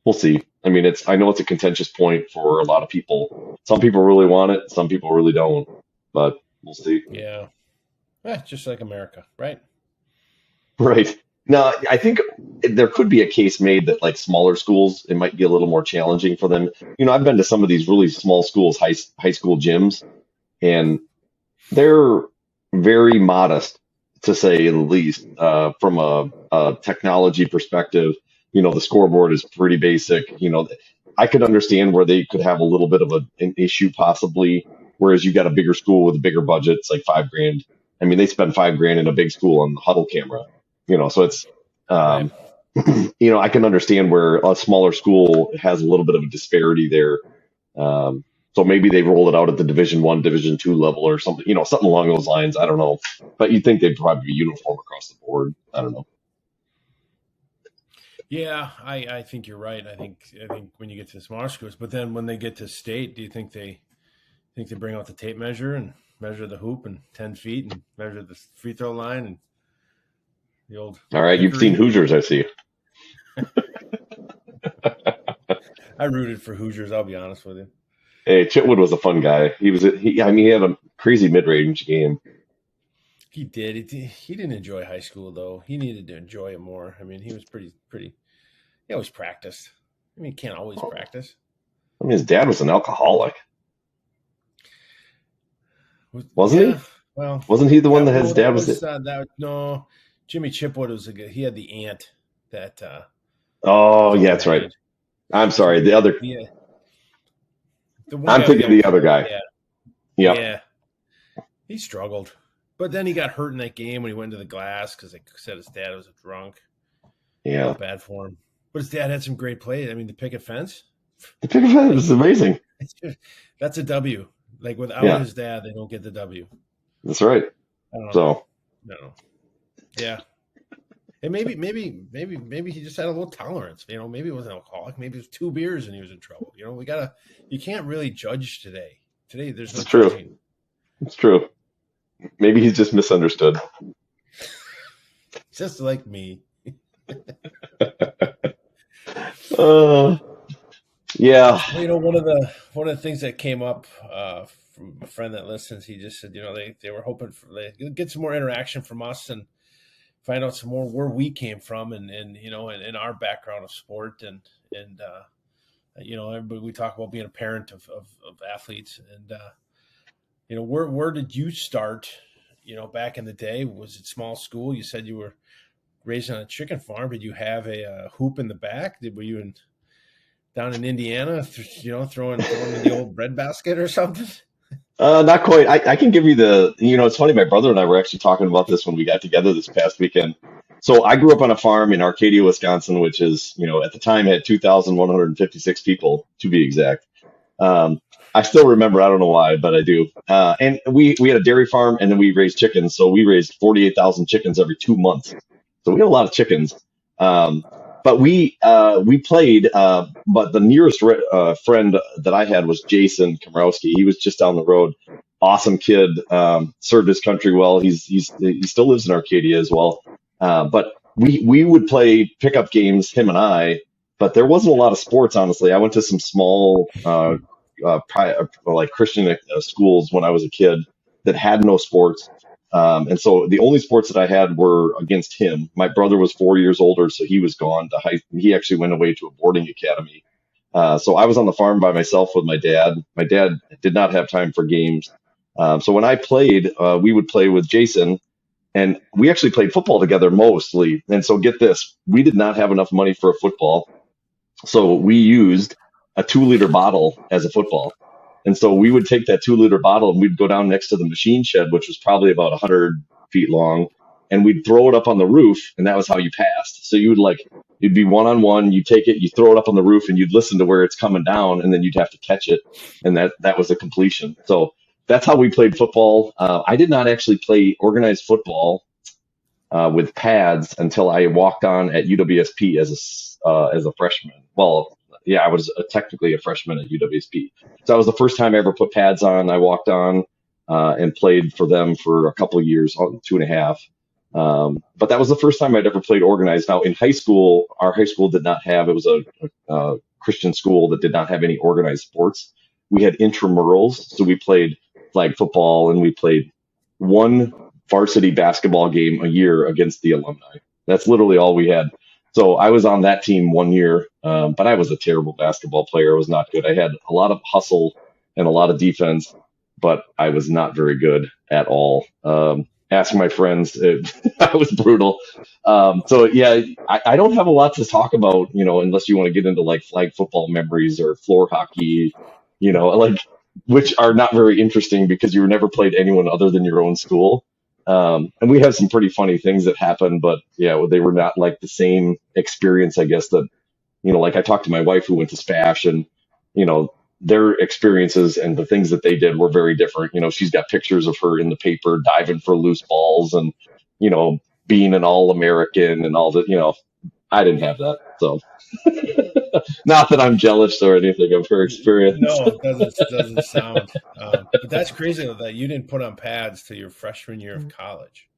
we'll see. I mean, I know it's a contentious point for a lot of people. Some people really want it, some people really don't, but we'll see. Yeah, just like America, right? Right. Now, I think there could be a case made that like smaller schools, it might be a little more challenging for them. I've been to some of these really small schools, high school gyms, and they're very modest, to say the least, from a technology perspective. The scoreboard is pretty basic. I could understand where they could have a little bit of an issue possibly, whereas you got a bigger school with a bigger budget, it's like $5,000. I mean, they spend $5,000 in a big school on the huddle camera, so it's, Right. I can understand where a smaller school has a little bit of a disparity there. So maybe they roll it out at the Division I, Division II level or something, something along those lines. I don't know, but you'd think they'd probably be uniform across the board. I don't know. Yeah, I think you're right. I think when you get to the smaller schools, but then when they get to state, do you think they bring out the tape measure and measure the hoop and 10 feet and measure the free throw line and the old All right, you've seen Hoosiers, I see. I rooted for Hoosiers, I'll be honest with you. Hey, Chitwood was a fun guy. He had a crazy mid-range game. He did. He didn't enjoy high school though. He needed to enjoy it more. I mean, he was pretty. He always practiced. I mean, he can't always practice. I mean, his dad was an alcoholic, wasn't he? Well, wasn't he the one that his dad was? No, Jimmy Chipwood was he had the aunt that. Oh, yeah, that's right. I'm sorry. The other. Yeah. I'm thinking of the other guy. Yeah. Yeah. He struggled. But then he got hurt in that game when he went into the glass because they said his dad was a drunk. Yeah. Felt bad for him. But his dad had some great plays. I mean, the picket fence. The picket fence is amazing. That's a W. Like without his dad, they don't get the W. That's right. I don't know. So. No. Yeah. And maybe he just had a little tolerance. Maybe it was an alcoholic. Maybe it was 2 beers and he was in trouble. You can't really judge today. Today there's no judging. It's true. Maybe he's just misunderstood. Just like me. Yeah. One of the things that came up from a friend that listens, he just said, they were hoping they get some more interaction from us and find out some more where we came from and in our background of sport and everybody, we talk about being a parent of athletes, and where did you start? Back in the day, was it small school? You said you were raised on a chicken farm. Did you have a hoop in the back? Were you down in Indiana, throwing in the old bread basket or something? Not quite. I can give you it's funny. My brother and I were actually talking about this when we got together this past weekend. So I grew up on a farm in Arcadia, Wisconsin, which is, at the time had 2,156 people to be exact. Um, I still remember, I don't know why, but I do. And we had a dairy farm and then we raised chickens. So we raised 48,000 chickens every 2 months. So we had a lot of chickens. Um, but we played, but the nearest friend that I had was Jason Komrowski. He was just down the road. Awesome kid, served his country well. He still lives in Arcadia as well. But we would play pickup games, him and I, but there wasn't a lot of sports, honestly. I went to some small, like Christian schools when I was a kid that had no sports. And so the only sports that I had were against him. My brother was 4 years older, so he was gone to he actually went away to a boarding academy. So I was on the farm by myself with my dad. My dad did not have time for games. So when I played, we would play with Jason, and we actually played football together mostly. And so get this, we did not have enough money for a football. So we used a 2-liter bottle as a football. And so we would take that 2-liter bottle and we'd go down next to the machine shed, which was probably about 100 feet long, and we'd throw it up on the roof, and that was how you passed. So you'd be one-on-one, you take it, you throw it up on the roof, and you'd listen to where it's coming down, and then you'd have to catch it, and that was a completion. So that's how we played football. I did not actually play organized football with pads until I walked on at UWSP as a freshman. Well, yeah, I was technically a freshman at UWSP. So that was the first time I ever put pads on. I walked on and played for them for a couple of years, 2.5. But that was the first time I'd ever played organized. Now in high school, our high school did not have, it was a Christian school that did not have any organized sports. We had intramurals. So we played flag football and we played one varsity basketball game a year against the alumni. That's literally all we had. So I was on that team 1 year, but I was a terrible basketball player. I was not good. I had a lot of hustle and a lot of defense, but I was not very good at all. Ask my friends. I was brutal. So yeah, I don't have a lot to talk about, unless you want to get into like flag football memories or floor hockey, like, which are not very interesting because you were never played anyone other than your own school. And we have some pretty funny things that happen, but yeah, they were not like the same experience, I guess, that, like I talked to my wife who went to SPASH, and, their experiences and the things that they did were very different. She's got pictures of her in the paper diving for loose balls and, being an All-American and all that, I didn't have that. So not that I'm jealous or anything of her experience. No, it doesn't sound. But that's crazy though, that you didn't put on pads till your freshman year of college.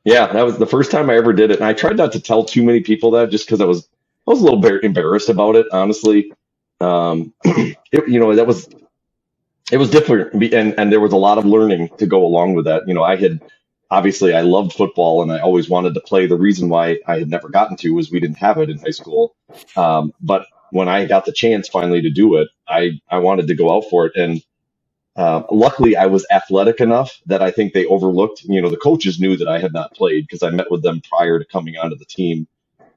Yeah, that was the first time I ever did it. And I tried not to tell too many people that just because I was a little bit embarrassed about it, honestly. It was different, and there was a lot of learning to go along with that. I loved football and I always wanted to play. The reason why I had never gotten to was we didn't have it in high school. But when I got the chance finally to do it, I wanted to go out for it. And luckily I was athletic enough that I think they overlooked, the coaches knew that I had not played because I met with them prior to coming onto the team.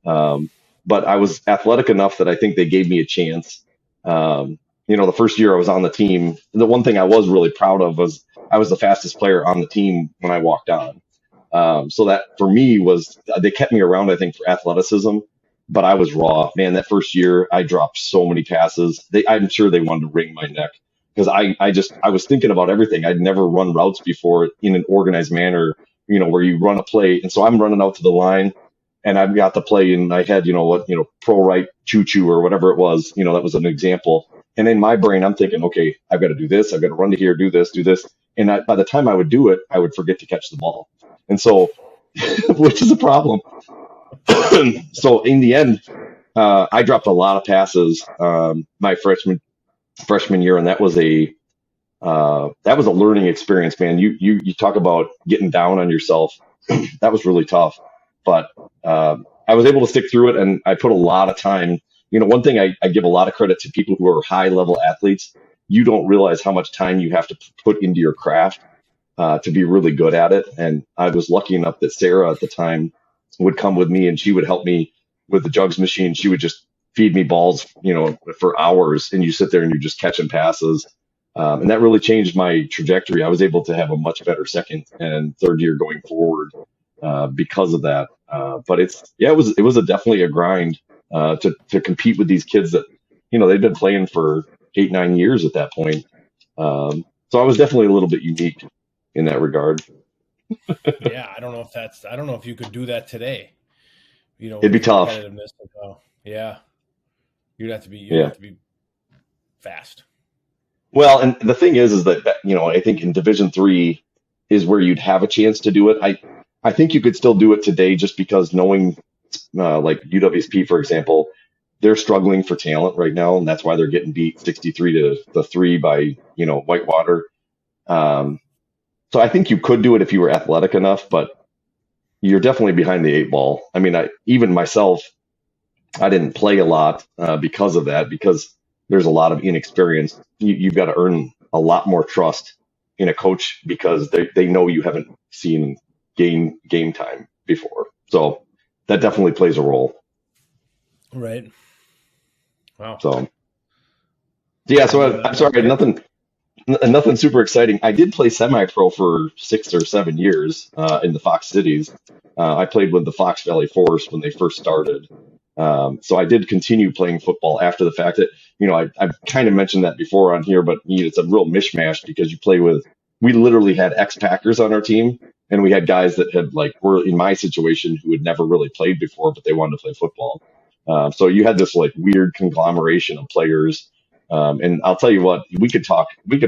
But I was athletic enough that I think they gave me a chance. The first year I was on the team, the one thing I was really proud of was I was the fastest player on the team when I walked on. So that for me they kept me around, I think, for athleticism, but I was raw, man. That first year I dropped so many passes. I'm sure they wanted to wring my neck because I was thinking about everything. I'd never run routes before in an organized manner, where you run a play. And so I'm running out to the line and I've got the play in my head, pro right choo-choo or whatever it was, that was an example. And in my brain, I'm thinking, okay, I've got to do this. I've got to run to here, do this. And by the time I would do it, I would forget to catch the ball. And so, which is a problem. So in the end, I dropped a lot of passes my freshman year, and that was a learning experience, man. You talk about getting down on yourself. That was really tough, but I was able to stick through it, and I put a lot of time one thing I give a lot of credit to people who are high level athletes. You don't realize how much time you have to put into your craft to be really good at it. And I was lucky enough that Sarah at the time would come with me and she would help me with the jugs machine. She would just feed me balls, for hours, and you sit there and you're just catching passes. And that really changed my trajectory. I was able to have a much better second and third year going forward because of that. But it was definitely a grind to compete with these kids that, they've been playing for 8, 9 years at that point. So I was definitely a little bit unique in that regard. Yeah, I don't know if you could do that today. It'd With be the tough. competitiveness. Yeah, you'd Yeah. have to be fast. Well, and the thing is that, I think in Division 3 is where you'd have a chance to do it. I think you could still do it today just because knowing, like UWSP, for example, they're struggling for talent right now, and that's why they're getting beat 63-3 by, Whitewater. Um, so I think you could do it if you were athletic enough, but you're definitely behind the eight ball. I mean, even myself, I didn't play a lot because of that, because there's a lot of inexperience. You've got to earn a lot more trust in a coach because they know you haven't seen game time before. So that definitely plays a role. Right. Wow. So yeah, And so I'm sorry, nothing super exciting. I did play semi-pro for 6 or 7 years in the Fox Cities. I played with the Fox Valley Force when they first started. So I did continue playing football after the fact. That I've kind of mentioned that before on here, but it's a real mishmash because we literally had ex-Packers on our team, and we had guys that were in my situation who had never really played before, but they wanted to play football. So you had this like weird conglomeration of players. And I'll tell you what, we could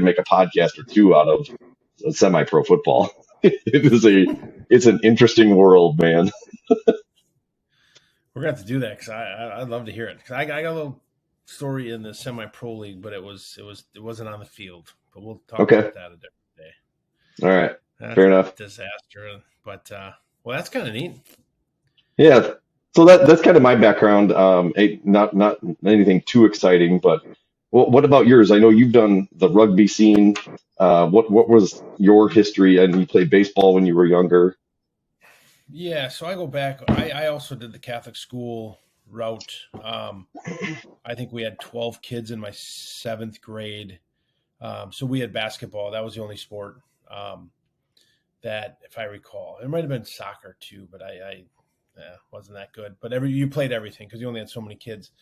make a podcast or two out of semi-pro football. It's an interesting world, man. We're gonna have to do that because I'd love to hear it. Because I got a little story in the semi-pro league, but it wasn't on the field. But we'll talk Okay. about that a different day. All right. That's Fair a enough. disaster. But well, that's kind of neat. Yeah. So that's kind of my background. Not anything too exciting, but what about yours? I know you've done the rugby scene. What was your history? And you played baseball when you were younger. Yeah, so I go back. I also did the Catholic school route. I think we had 12 kids in my seventh grade. So we had basketball. That was the only sport that, if I recall, it might have been soccer too, but I wasn't that good. But you played everything because you only had so many kids.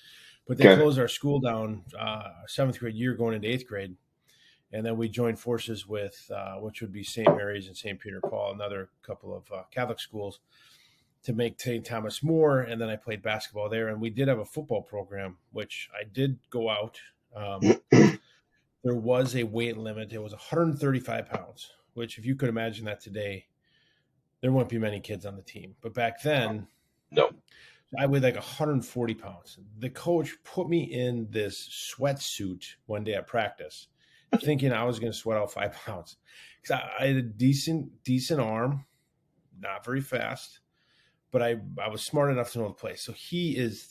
But they Okay. closed our school down seventh grade year going into eighth grade. And then we joined forces with which would be St. Mary's and St. Peter Paul, another couple of Catholic schools, to make St. Thomas More. And then I played basketball there. And we did have a football program, which I did go out. There was a weight limit. It was 135 pounds, which, if you could imagine that today, there wouldn't be many kids on the team. But back then, No. I weighed like 140 pounds. The coach put me in this sweatsuit one day at practice, thinking I was going to sweat out 5 pounds. Because I had a decent arm, not very fast, but I was smart enough to know the play. So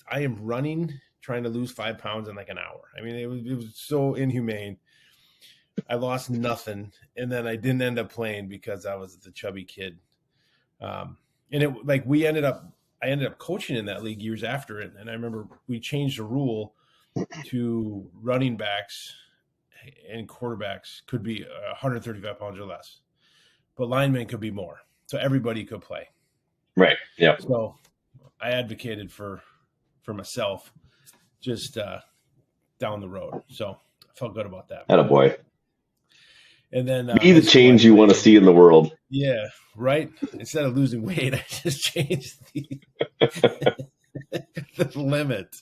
I am running, trying to lose 5 pounds in like an hour. I mean, it was so inhumane. I lost nothing, and then I didn't end up playing because I was the chubby kid. And I ended up coaching in that league years after it. And I remember we changed the rule to running backs and quarterbacks could be 135 pounds or less, but linemen could be more. So everybody could play. Right. Yeah. So I advocated for myself just down the road. So I felt good about that. Attaboy. And then Be the high school, I change you want to played. see in the world. Yeah, right. Instead of losing weight, I just changed the limit.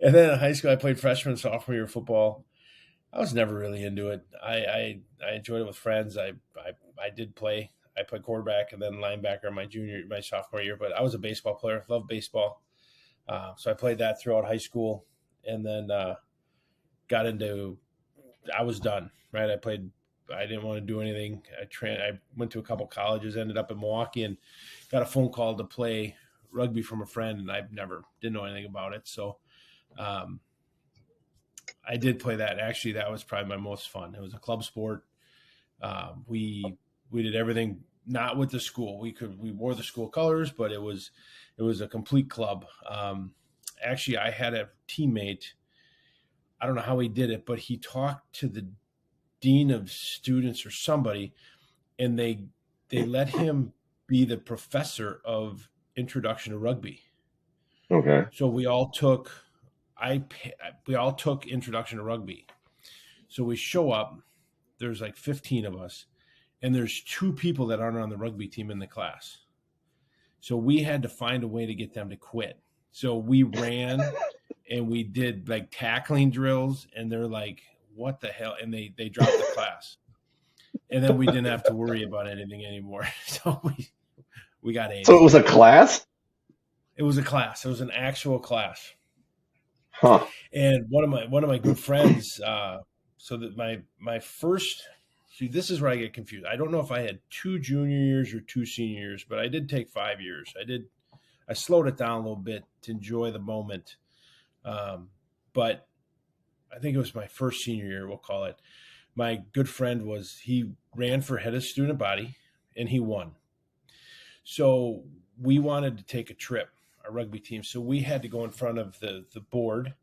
And then in high school, I played freshman, sophomore year football. I was never really into it. I enjoyed it with friends. I did play. I played quarterback and then linebacker my sophomore year. But I was a baseball player. Loved baseball. So I played that throughout high school, and then got into. I was done. Right. I didn't want to do anything. I went to a couple colleges. Ended up in Milwaukee and got a phone call to play rugby from a friend, and didn't know anything about it. So I did play that. Actually, that was probably my most fun. It was a club sport. We did everything not with the school. We wore the school colors, but it was a complete club. Actually, I had a teammate. I don't know how he did it, but he talked to the dean of students or somebody, and they let him be the professor of introduction to rugby. Okay. So we all took introduction to rugby. So we show up, there's like 15 of us, and there's 2 people that aren't on the rugby team in the class. So we had to find a way to get them to quit. So we ran and we did like tackling drills, and they're like, what the hell? And they dropped the class. And then we didn't have to worry about anything anymore. So we got A's. So it was a class? It was a class. It was an actual class. Huh. And one of my good friends, so that my first, see, this is where I get confused. I don't know if I had 2 junior years or 2 senior years, but I did take 5 years. I slowed it down a little bit to enjoy the moment. But I think it was my first senior year, we'll call it. My good friend he ran for head of student body, and he won. So we wanted to take a trip, our rugby team. So we had to go in front of the board,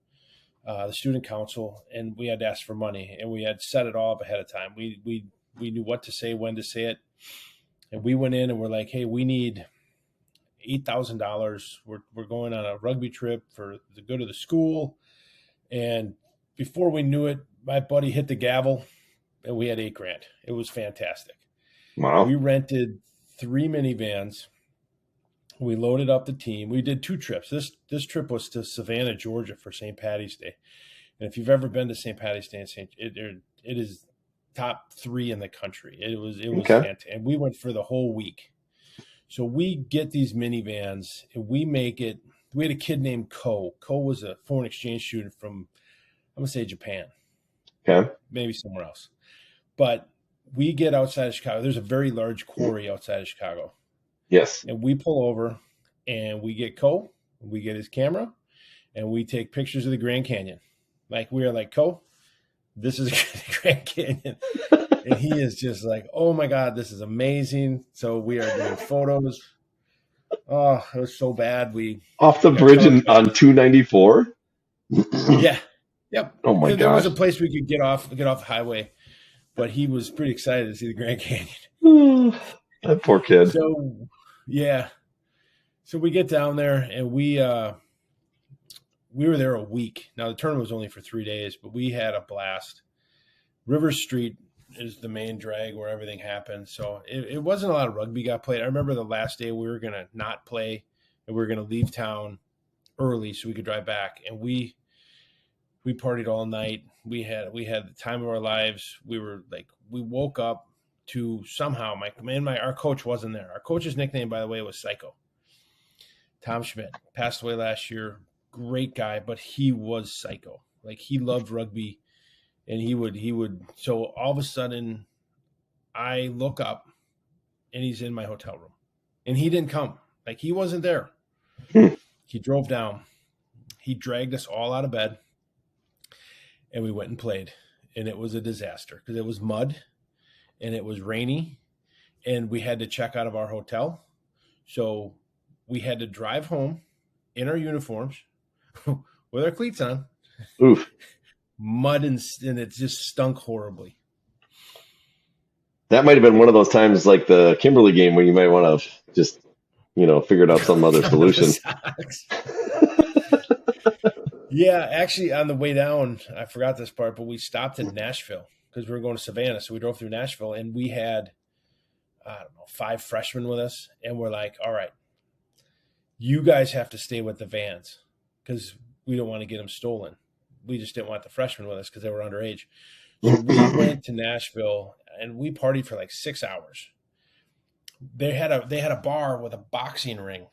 the student council, and we had to ask for money, and we had set it all up ahead of time. We knew what to say, when to say it. And we went in and we're like, hey, we need $8,000. We're going on a rugby trip for the good of the school. And before we knew it, my buddy hit the gavel and we had $8,000. It was fantastic. Wow. We rented 3 minivans. We loaded up the team. We did 2 trips. This trip was to Savannah, Georgia for St. Patty's Day. And if you've ever been to St. Patty's Day, it is top 3 in the country. It was Okay. fantastic. And we went for the whole week. So we get these minivans and we make it. We had a kid named Ko. Ko was a foreign exchange student from, I'm going to say Japan. Okay. Maybe somewhere else. But we get outside of Chicago. There's a very large quarry outside of Chicago. Yes. And we pull over and we get Ko, we get his camera, and we take pictures of the Grand Canyon. Like, we are like, Ko, this is the Grand Canyon. And he is just like, oh my God, this is amazing. So we are doing photos. Oh, it was so bad. Off the bridge on 294? Yeah. Yep. Oh my There was a gosh. place we could get off the highway, but he was pretty excited to see the Grand Canyon. That poor kid. So, yeah. So we get down there and we were there a week. Now the tournament was only for 3 days, but we had a blast. River Street is the main drag where everything happened. So it wasn't a lot of rugby got played. I remember the last day we were going to not play and we were going to leave town early so we could drive back. And we partied all night. We had the time of our lives. We woke up to somehow our coach wasn't there. Our coach's nickname, by the way, was Psycho. Tom Schmidt passed away last year. Great guy, but he was psycho. Like, he loved rugby, and he would. So all of a sudden, I look up, and he's in my hotel room, and he didn't come. Like, he wasn't there. He drove down. He dragged us all out of bed, and we went and played, and it was a disaster because it was mud, and it was rainy, and we had to check out of our hotel, so we had to drive home in our uniforms with our cleats on. Oof. Mud and it just stunk horribly. That might have been one of those times like the Kimberly game where you might want to just, figured out some other solution. Yeah, actually, on the way down, I forgot this part, but we stopped in Nashville because we were going to Savannah. So we drove through Nashville, and we had, 5 freshmen with us. And we're like, all right, you guys have to stay with the vans because we don't want to get them stolen. We just didn't want the freshmen with us because they were underage. So we went to Nashville, and we partied for like 6 hours. They had a bar with a boxing ring,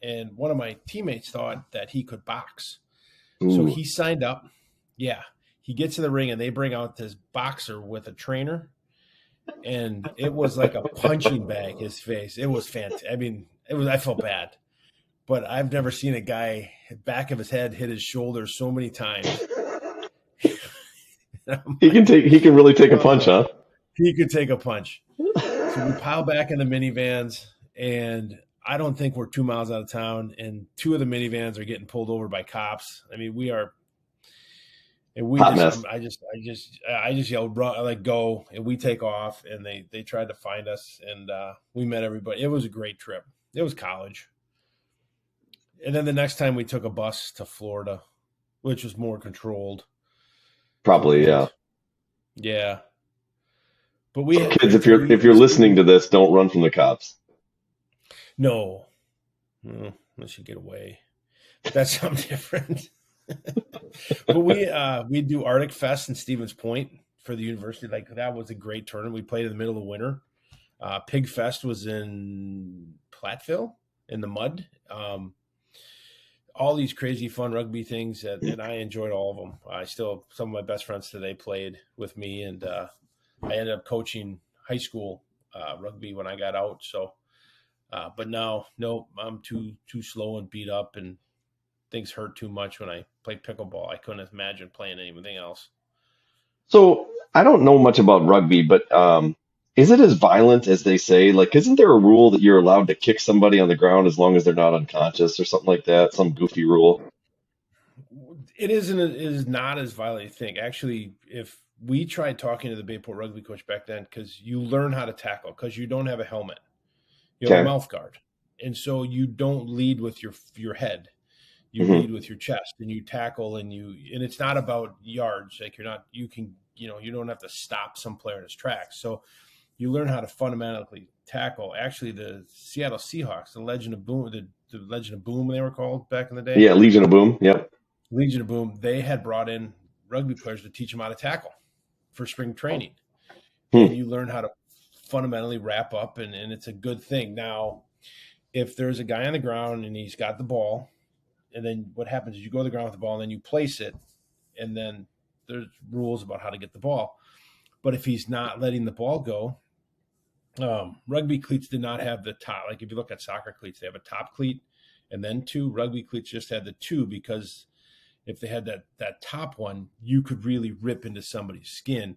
and one of my teammates thought that he could box. So he signed up. Yeah. He gets to the ring and they bring out this boxer with a trainer. And it was like a punching bag, his face. It was fantastic. I mean, I felt bad. but I've never seen a guy back of his head hit his shoulder so many times. I'm He can like, take. He can really take a punch, oh, huh? he could take a punch. So we pile back in the minivans, and I don't think we're 2 miles out of town, and two of the minivans are getting pulled over by cops. I mean, we are, and we Hot just, mess. I just yelled, "Run!" Like go, and we take off, and they tried to find us, and we met everybody. It was a great trip. It was college, and then the next time we took a bus to Florida, which was more controlled for a Probably, yeah. bit. Yeah, but we So had kids, great if time. you're listening to this, don't run from the cops. No, unless you get away. That's something different. But we do Arctic Fest in Stevens Point for the university. Like that was a great tournament. We played in the middle of winter. Pig Fest was in Platteville in the mud. All these crazy fun rugby things, and I enjoyed all of them. I still some of my best friends today played with me, and I ended up coaching high school rugby when I got out. So, but now, no, I'm too slow and beat up, and things hurt too much when I played pickleball. I couldn't imagine playing anything else. So I don't know much about rugby, but is it as violent as they say? Like, isn't there a rule that you're allowed to kick somebody on the ground as long as they're not unconscious or something like that? Some goofy rule. It isn't. It is not as violent as you think. Actually, if we tried talking to the Bayport rugby coach back then, because you learn how to tackle, because you don't have a helmet, you have a Okay. mouth guard, and so you don't lead with your head. You Hmm. lead with your chest, and you tackle, and it's not about yards. Like you can, you don't have to stop some player in his tracks. So you learn how to fundamentally tackle. Actually, the Seattle Seahawks, the Legend of Boom, the Legend of Boom, they were called back in the day. Yeah, Legion of Boom. Yep. Legion of Boom, they had brought in rugby players to teach them how to tackle for spring training. And Hmm. you learn how to fundamentally wrap up, and it's a good thing. Now, if there's a guy on the ground and he's got the ball, and then what happens is you go to the ground with the ball and then you place it, and then there's rules about how to get the ball. But if he's not letting the ball go, rugby cleats did not have the top. Like if you look at soccer cleats, they have a top cleat and then two. Rugby cleats just had the two because if they had that top one, you could really rip into somebody's skin.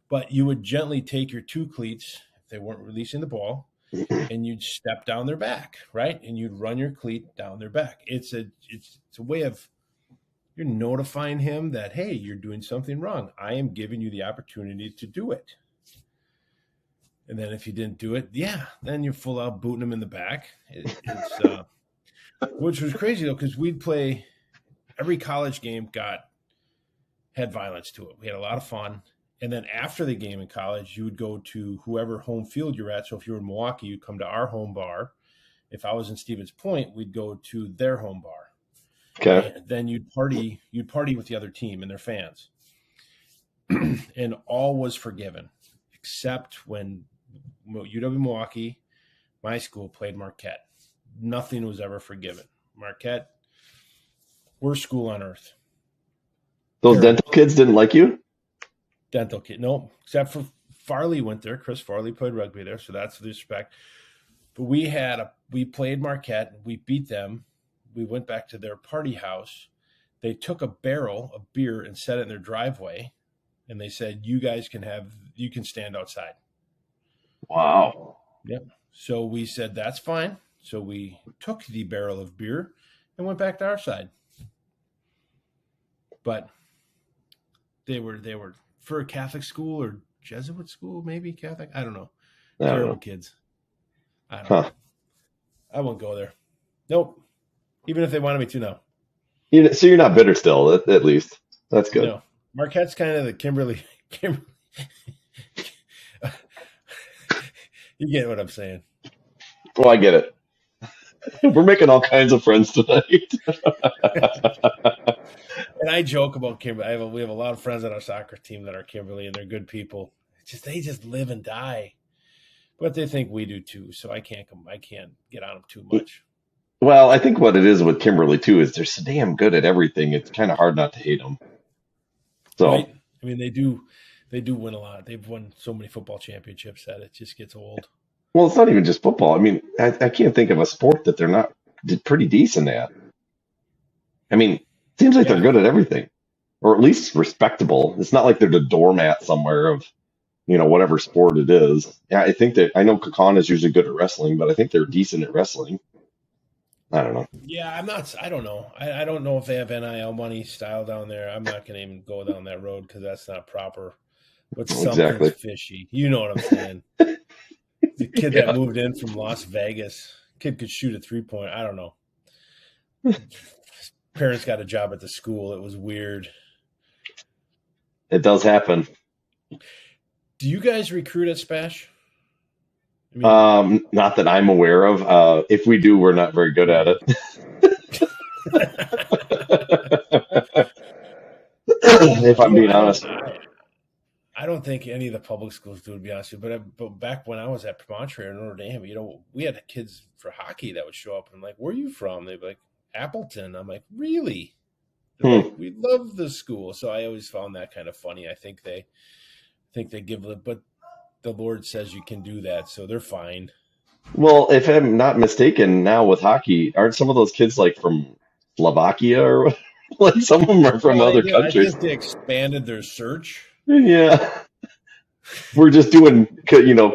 But you would gently take your two cleats if they weren't releasing the ball, and you'd step down their back, right? And you'd run your cleat down their back. It's a way of you're notifying him that hey, you're doing something wrong. I am giving you the opportunity to do it. And then if you didn't do it, yeah, then you're full out booting him in the back. It's which was crazy though because we'd play every college game had violence to it. We had a lot of fun. And then after the game in college, you would go to whoever home field you're at. So if you were in Milwaukee, you'd come to our home bar. If I was in Stevens Point, we'd go to their home bar. Okay. And then you'd party with the other team and their fans. And all was forgiven, except when UW Milwaukee, my school, played Marquette. Nothing was ever forgiven. Marquette, worst school on earth. Those Terrible. dental kids didn't like you? Dental kid. No, except for Farley went there. Chris Farley played rugby there, so that's the respect. But we played Marquette. We beat them. We went back to their party house. They took a barrel of beer and set it in their driveway, and they said, "You guys you can stand outside." Wow. Yep. So we said that's fine. So we took the barrel of beer and went back to our side. But they were for a Catholic school or Jesuit school, maybe Catholic. I don't know. I don't Terrible know. kids. I don't know. Huh. I won't go there. Nope. Even if they wanted me to, no. So you're not bitter still, at least. That's good. No. Marquette's kind of the Kimberly. You get what I'm saying. Well, I get it. We're making all kinds of friends tonight. And I joke about Kimberly. We have a lot of friends on our soccer team that are Kimberly, and they're good people. They just live and die, but they think we do too. So I can't get on them too much. Well, I think what it is with Kimberly too is they're so damn good at everything. It's kind of hard not to hate them. So, Right? I mean, they do win a lot. They've won so many football championships that it just gets old. well, it's not even just football. I mean, I can't think of a sport that they're not did pretty decent at. I mean, seems like they're Yeah. good at everything, or at least respectable. It's not like they're the doormat somewhere of, whatever sport it is. Yeah, I know Kakan is usually good at wrestling, but I think they're decent at wrestling. I don't know. Yeah, I'm not. I don't know. I don't know if they have NIL money style down there. I'm not going to even go down that road because that's not proper. But something's Exactly. fishy. You know what I'm saying? The kid that Yeah, moved in from Las Vegas, kid could shoot a 3-point. I don't know. Parents got a job at the school. It was weird. it does happen. Do you guys recruit at Spash? I mean, Not that I'm aware of. If we do, we're not very good at it. If I'm being I don't. honest. I don't think any of the public schools do, to be honest with you. But back when I was at Promontory or Notre Dame, we had kids for hockey that would show up and I'm like, "Where are you from?" They'd be like, "Appleton." I'm like, "Really?" They're like, Hmm. "We love the school." So I always found that kind of funny. I think they give it, but the Lord says you can do that, so they're fine. Well, if I'm not mistaken, now with hockey, aren't some of those kids like from Slovakia or like some of them are from Well, other I countries? think they expanded their search. Yeah, we're just doing,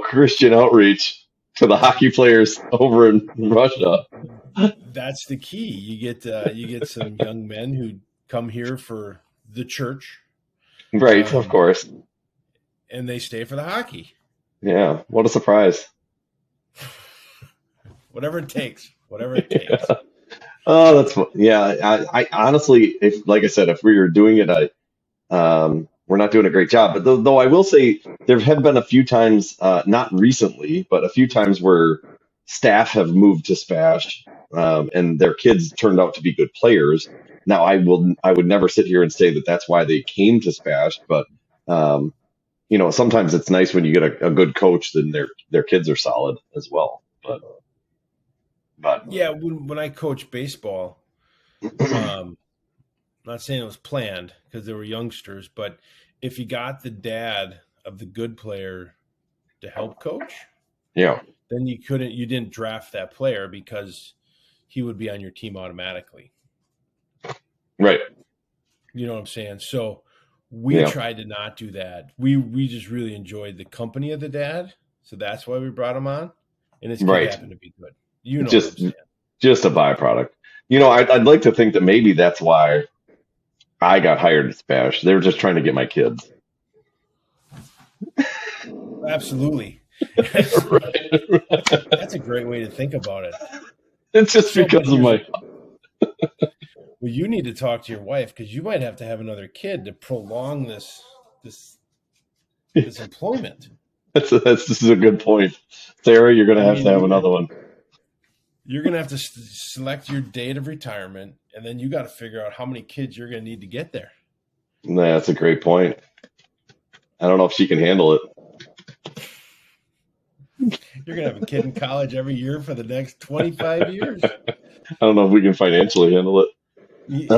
Christian outreach to the hockey players over in Russia. That's the key. You get some young men who come here for the church, Right, of um, course. and they stay for the hockey. Yeah, what a surprise. Whatever it takes. Whatever it takes. Oh, yeah. I honestly, if like I said, if we were doing it, we're not doing a great job. But though I will say there have been a few times, not recently, but a few times where staff have moved to Spash, and their kids turned out to be good players. Now I would never sit here and say that that's why they came to Spash, but um, sometimes it's nice when you get a good coach, then their kids are solid as well. But Yeah, when I coached baseball, um, not saying it was planned because they were youngsters, but if you got the dad of the good player to help coach, yeah, then you didn't draft that player because he would be on your team automatically. right, You know what I'm saying? So we yeah, tried to not do that. We just really enjoyed the company of the dad, so that's why we brought him on. And his kid right. happened to be good. You know what I'm Just saying? just a byproduct. I'd like to think that maybe that's why I got hired at Spash. They were just trying to get my kids. Absolutely. Right. That's a great way to think about it. It's just So, but because of here's my. well, you need to talk to your wife because you might have to have another kid to prolong this this employment. This is a good point, Sarah. You're I gonna mean, have another one. you're gonna have to select your date of retirement, and then you got to figure out how many kids you're gonna need to get there. That's a great point. I don't know if she can handle it. You're gonna have a kid in college every year for the next 25 years. I don't know if we can financially handle it. You,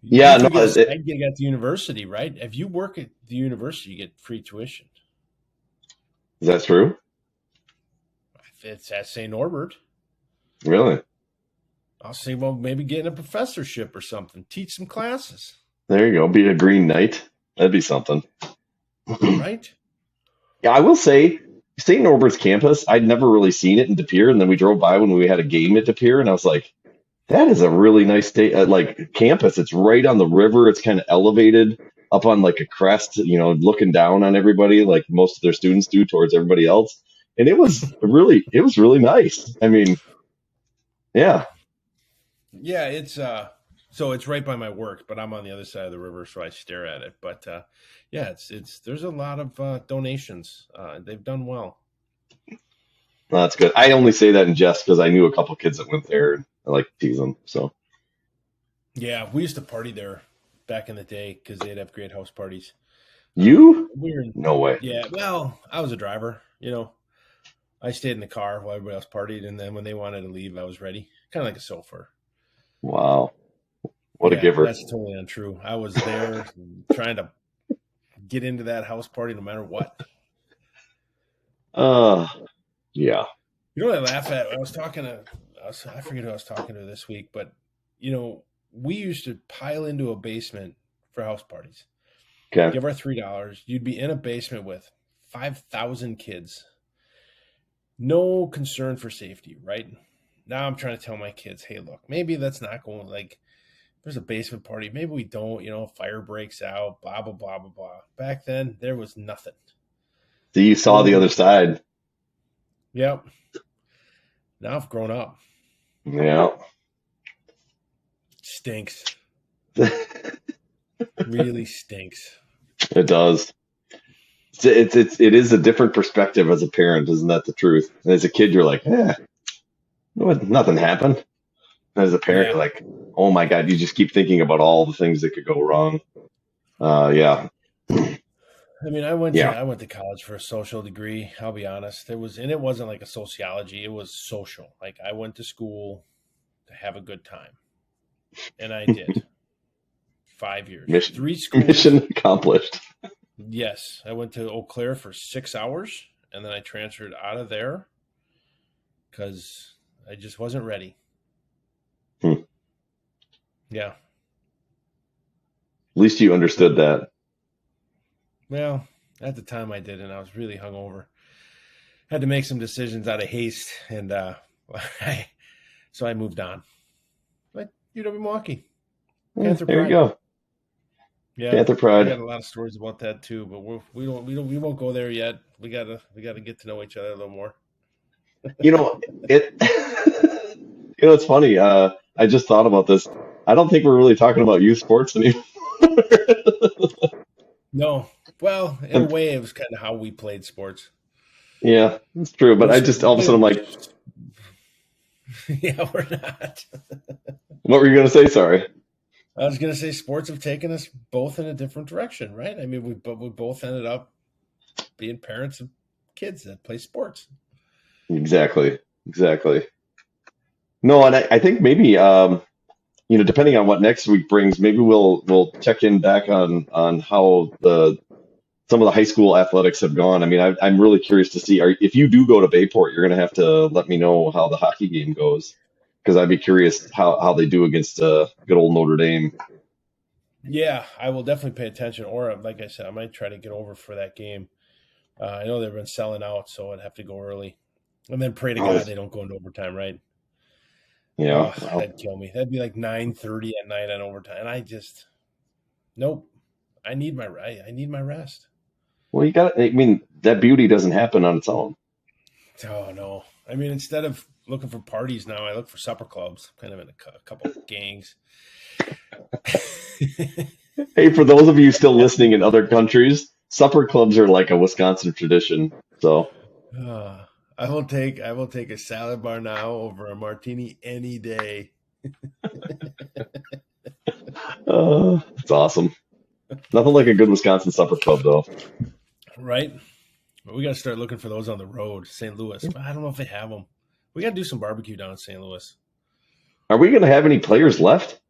Yeah, you no, could get a side gig at the university, right? If you work at the university, you get free tuition. is that true? If it's at St. Norbert, Really? I'll say, well, maybe getting a professorship or something, teach some classes, There you go. Be a Green Knight. That'd be something. right? Yeah, I will say St. Norbert's campus, I'd never really seen it in De Pere, and then we drove by when we had a game at De Pere, and I was like, that is a really nice like campus. It's right on the river. It's kind of elevated up on like a crest, looking down on everybody, like most of their students do towards everybody else. And it was really nice. I mean, yeah, Yeah, so it's right by my work, but I'm on the other side of the river, so I stare at it. But yeah, it's there's a lot of donations. They've done well. that's good. I only say that in jest because I knew a couple kids that went there, and I like to tease them. So Yeah, we used to party there back in the day because they'd have great house parties. you? We were, No way. yeah. Well, I was a driver. I stayed in the car while everybody else partied, and then when they wanted to leave, I was ready, kind of like a chauffeur. Wow. What a Yeah, giver. that's totally untrue. I was there trying to get into that house party no matter what. Uh, yeah. You know what I laugh at? I was talking to I forget who I was talking to this week, but we used to pile into a basement for house parties. Okay. Give our $3. You'd be in a basement with 5,000 kids. No concern for safety, right? Now I'm trying to tell my kids, hey, look, maybe that's not going like there's a basement party. Maybe we don't, fire breaks out, blah, blah, blah, blah, blah. Back then, there was nothing. So you saw the other side. Yep. Now I've grown up. Yeah. Stinks. Really stinks. It does. It is a different perspective as a parent, isn't that the truth? And as a kid, you're like, nothing happened. And as a parent, you're like, oh my God, you just keep thinking about all the things that could go wrong. Yeah. I mean, I went to college for a social degree. I'll be honest. It wasn't like a sociology. It was social. Like I went to school to have a good time, and I did. 5 years, 3 schools. Mission accomplished. Yes, I went to Eau Claire for 6 hours, and then I transferred out of there because I just wasn't ready. Yeah. At least you understood that. Well, at the time I didn't. I was really hungover. Had to make some decisions out of haste, and so I moved on. But UW-Milwaukee. There you go. Yeah, Panther pride. I got a lot of stories about that too, but we won't go there yet. We gotta get to know each other a little more. It's funny. I just thought about this. I don't think we're really talking about youth sports anymore. No. Well, in a way, it was kind of how we played sports. Yeah, it's true. But I just all of a sudden I'm like, yeah, we're not. What were you going to say? Sorry. I was going to say sports have taken us both in a different direction, right? I mean, we both ended up being parents of kids that play sports. Exactly. No, and I think maybe depending on what next week brings, maybe we'll check in back on how some of the high school athletics have gone. I mean, I'm really curious to see if you do go to Bayport, you're going to have to let me know how the hockey game goes, because I'd be curious how they do against good old Notre Dame. Yeah, I will definitely pay attention. Or like I said, I might try to get over for that game. I know they've been selling out, so I'd have to go early, and then pray to God they don't go into overtime, right? Yeah, that'd kill me. That'd be like 9:30 at night on overtime, and I just nope. I need my rest. Well, that beauty doesn't happen on its own. Oh no! I mean, instead of looking for parties now, I look for supper clubs. Kind of in a couple of gangs. Hey, for those of you still listening in other countries, supper clubs are like a Wisconsin tradition. So. I will take a salad bar now over a martini any day. It's awesome. Nothing like a good Wisconsin supper club, though. Right? But we got to start looking for those on the road. St. Louis. I don't know if they have them. We got to do some barbecue down in St. Louis. Are we going to have any players left?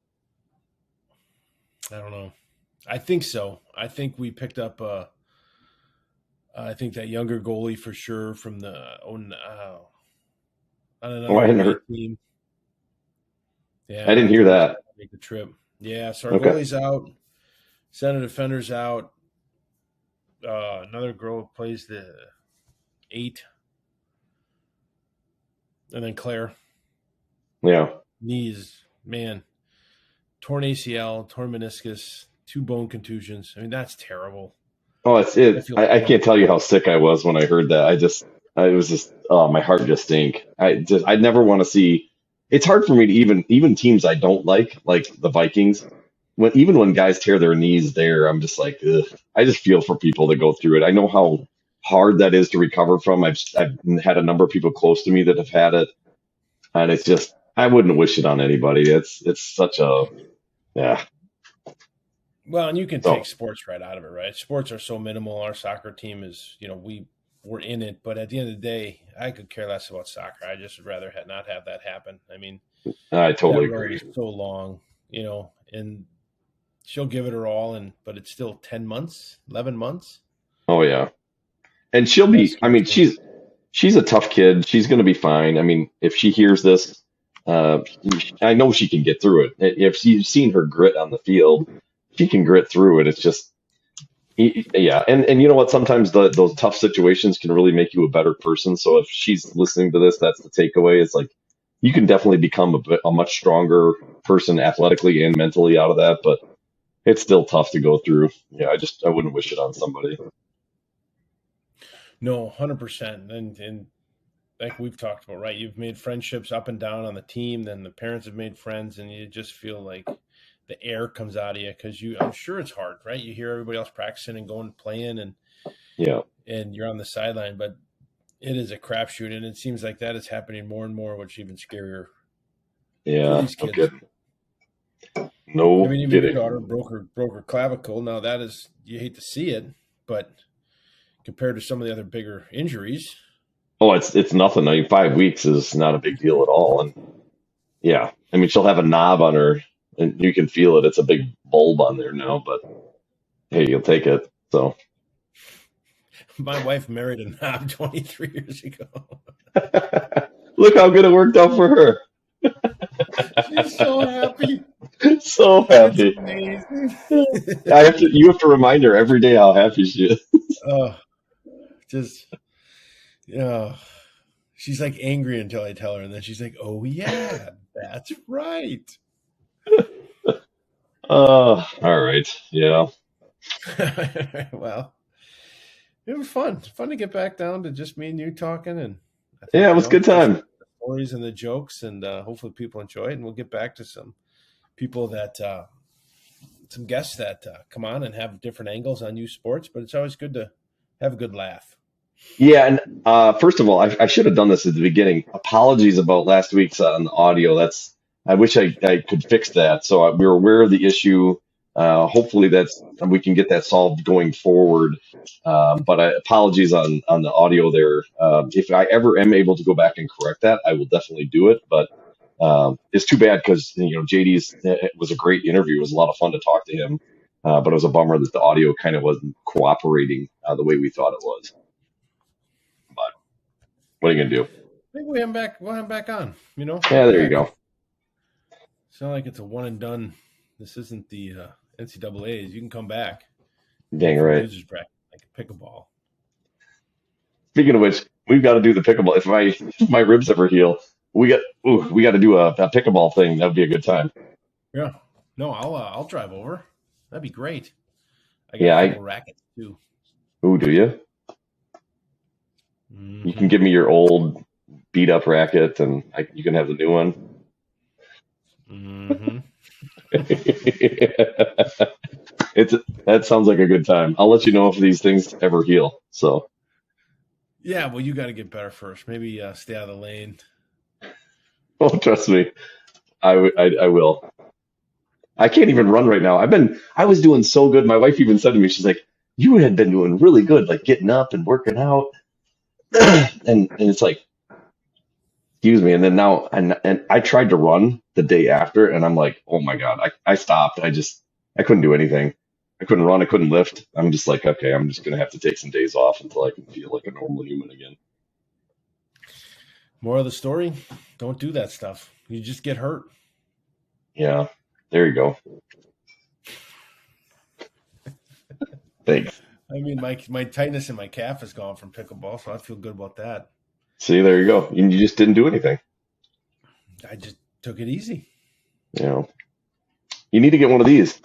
I don't know. I think so. I think we picked up I think that younger goalie for sure from the I hadn't heard. Team. Yeah, I didn't hear that. Make the trip. Yeah, so our goalie's out. Center defender's out. Another girl plays the 8. And then Claire. Yeah. Knees, man. Torn ACL, torn meniscus, 2 bone contusions. I mean, that's terrible. Oh, I can't tell you how sick I was when I heard that. My heart just sank. I never want to see. It's hard for me to even teams I don't like the Vikings. When guys tear their knees there, I'm just like, ugh. I just feel for people that go through it. I know how hard that is to recover from. I've had a number of people close to me that have had it, and it's just, I wouldn't wish it on anybody. It's such a, yeah. Well, and you can take sports right out of it, right? Sports are so minimal. Our soccer team is, we're in it, but at the end of the day, I could care less about soccer. I just would rather not have that happen. I mean, I totally agree. So long, and she'll give it her all, but it's still 10 months, 11 months. Oh yeah, and she'll be. I mean, she's a tough kid. She's going to be fine. I mean, if she hears this, Uh, I know she can get through it. If you've seen her grit on the field, she can grit through it. It's just, yeah. And you know what? Sometimes those tough situations can really make you a better person. So if she's listening to this, that's the takeaway. It's like you can definitely become a much stronger person athletically and mentally out of that, but it's still tough to go through. Yeah, I wouldn't wish it on somebody. No, 100%. And like we've talked about, right? You've made friendships up and down on the team, then the parents have made friends, and you just feel like the air comes out of you because I'm sure it's hard, right? You hear everybody else practicing and going playing, Yeah, and you're on the sideline, but it is a crapshoot, and it seems like that is happening more and more, which is even scarier for yeah, these no kids. kidding. I No mean, even your kidding. daughter broke her clavicle. Now that is, you hate to see it, but compared to some of the other bigger injuries, Oh, it's nothing. I mean, 5 weeks is not a big deal at all. And yeah, I mean, she'll have a knob on her, and you can feel it. It's a big bulb on there now, but hey, you'll take it. So my wife married a knob 23 years ago. look how good it worked out for her. She's so happy. So It's happy. amazing. You have to remind her every day how happy she is. Oh, just, yeah. She's like angry until I tell her, and then she's like, "Oh yeah, that's right." All right. Yeah. Well, it was fun. Fun to get back down to just me and you talking, and I Yeah, think it was a good just time. the stories and the jokes, and hopefully people enjoy it. And we'll get back to some people that some guests that come on and have different angles on youth sports. But it's always good to have a good laugh. Yeah, and first of all, I should have done this at the beginning. Apologies about last week's on the audio. I wish I could fix that. So we were aware of the issue. Hopefully we can get that solved going forward. But apologies on the audio there. If I ever am able to go back and correct that, I will definitely do it. But it's too bad because JD's it was a great interview. It was a lot of fun to talk to him. But it was a bummer that the audio kind of wasn't cooperating the way we thought it was. But what are you gonna do? Maybe we have him back. We'll have him back on. Yeah, Come there you back. go. It's not like it's a one and done. This isn't the NCAA's. You can come back Dang for right. losers bracket like a pickleball. Speaking of which, we've got to do the pickleball. If my ribs ever heal, we got to do a pickleball thing. That'd be a good time. Yeah. No, I'll drive over. That'd be great. I got Yeah, a couple rackets too. do you? You can Mm-hmm. give me your old beat up racket, and you can have the new one. Mm-hmm. That sounds like a good time. I'll let you know if these things ever heal. So, Yeah, well, you got to get better first. Maybe stay out of the lane. oh, trust me, I will. I can't even run right now. I was doing so good. My wife even said to me, she's like, "You had been doing really good, like getting up and working out." and it's like, excuse me. And then now, and I tried to run the day after, and I'm like, oh my God, I stopped. I couldn't do anything. I couldn't run. I couldn't lift. I'm just like, okay, I'm just gonna have to take some days off until I can feel like a normal human again. More of the story: don't do that stuff. You just get hurt. Yeah, there you go. Thanks. I mean, my tightness in my calf is gone from pickleball, so I feel good about that. See, there you go. And you just didn't do anything. I just took it easy. You know, you need to get one of these.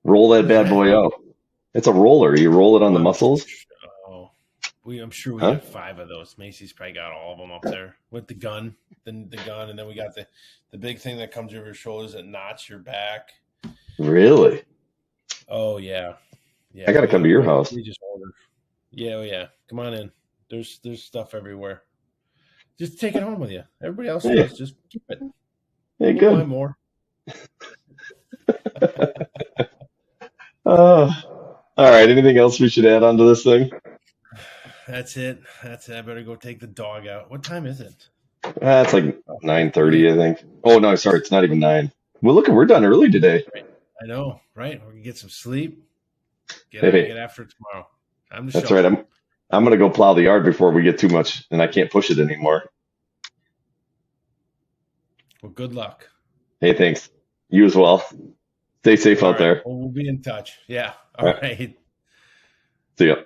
Roll that What is bad that? boy out. It's a roller. You roll it on Oh, the muscles, I'm sure we huh? got 5 of those. Macy's probably got all of them up there with the gun, the gun, and then we got the big thing that comes over your shoulders that knots your back. Really? Oh yeah, I yeah. got to come to your house. We just ordered. Yeah, oh yeah. Come on in. There's stuff everywhere. Just take it home with you. Everybody else Hey, does. Just keep it. hey, We'll buy good. more. Uh, all right. Anything else we should add onto this thing? That's it. That's it. I better go take the dog out. What time is it? It's like Oh, 9:30, 8:30. I think. Oh no, sorry, it's not even 9. Well, look, we're done early today. Right. I know, right? We can get some sleep. Hey, Get after it tomorrow. Time to that's right. shuffle. I'm gonna go plow the yard before we get too much, and I can't push it anymore. Well, good luck. Hey, thanks. You as well. Stay safe All out right. there. Well, we'll be in touch. Yeah. All All right. right. See ya.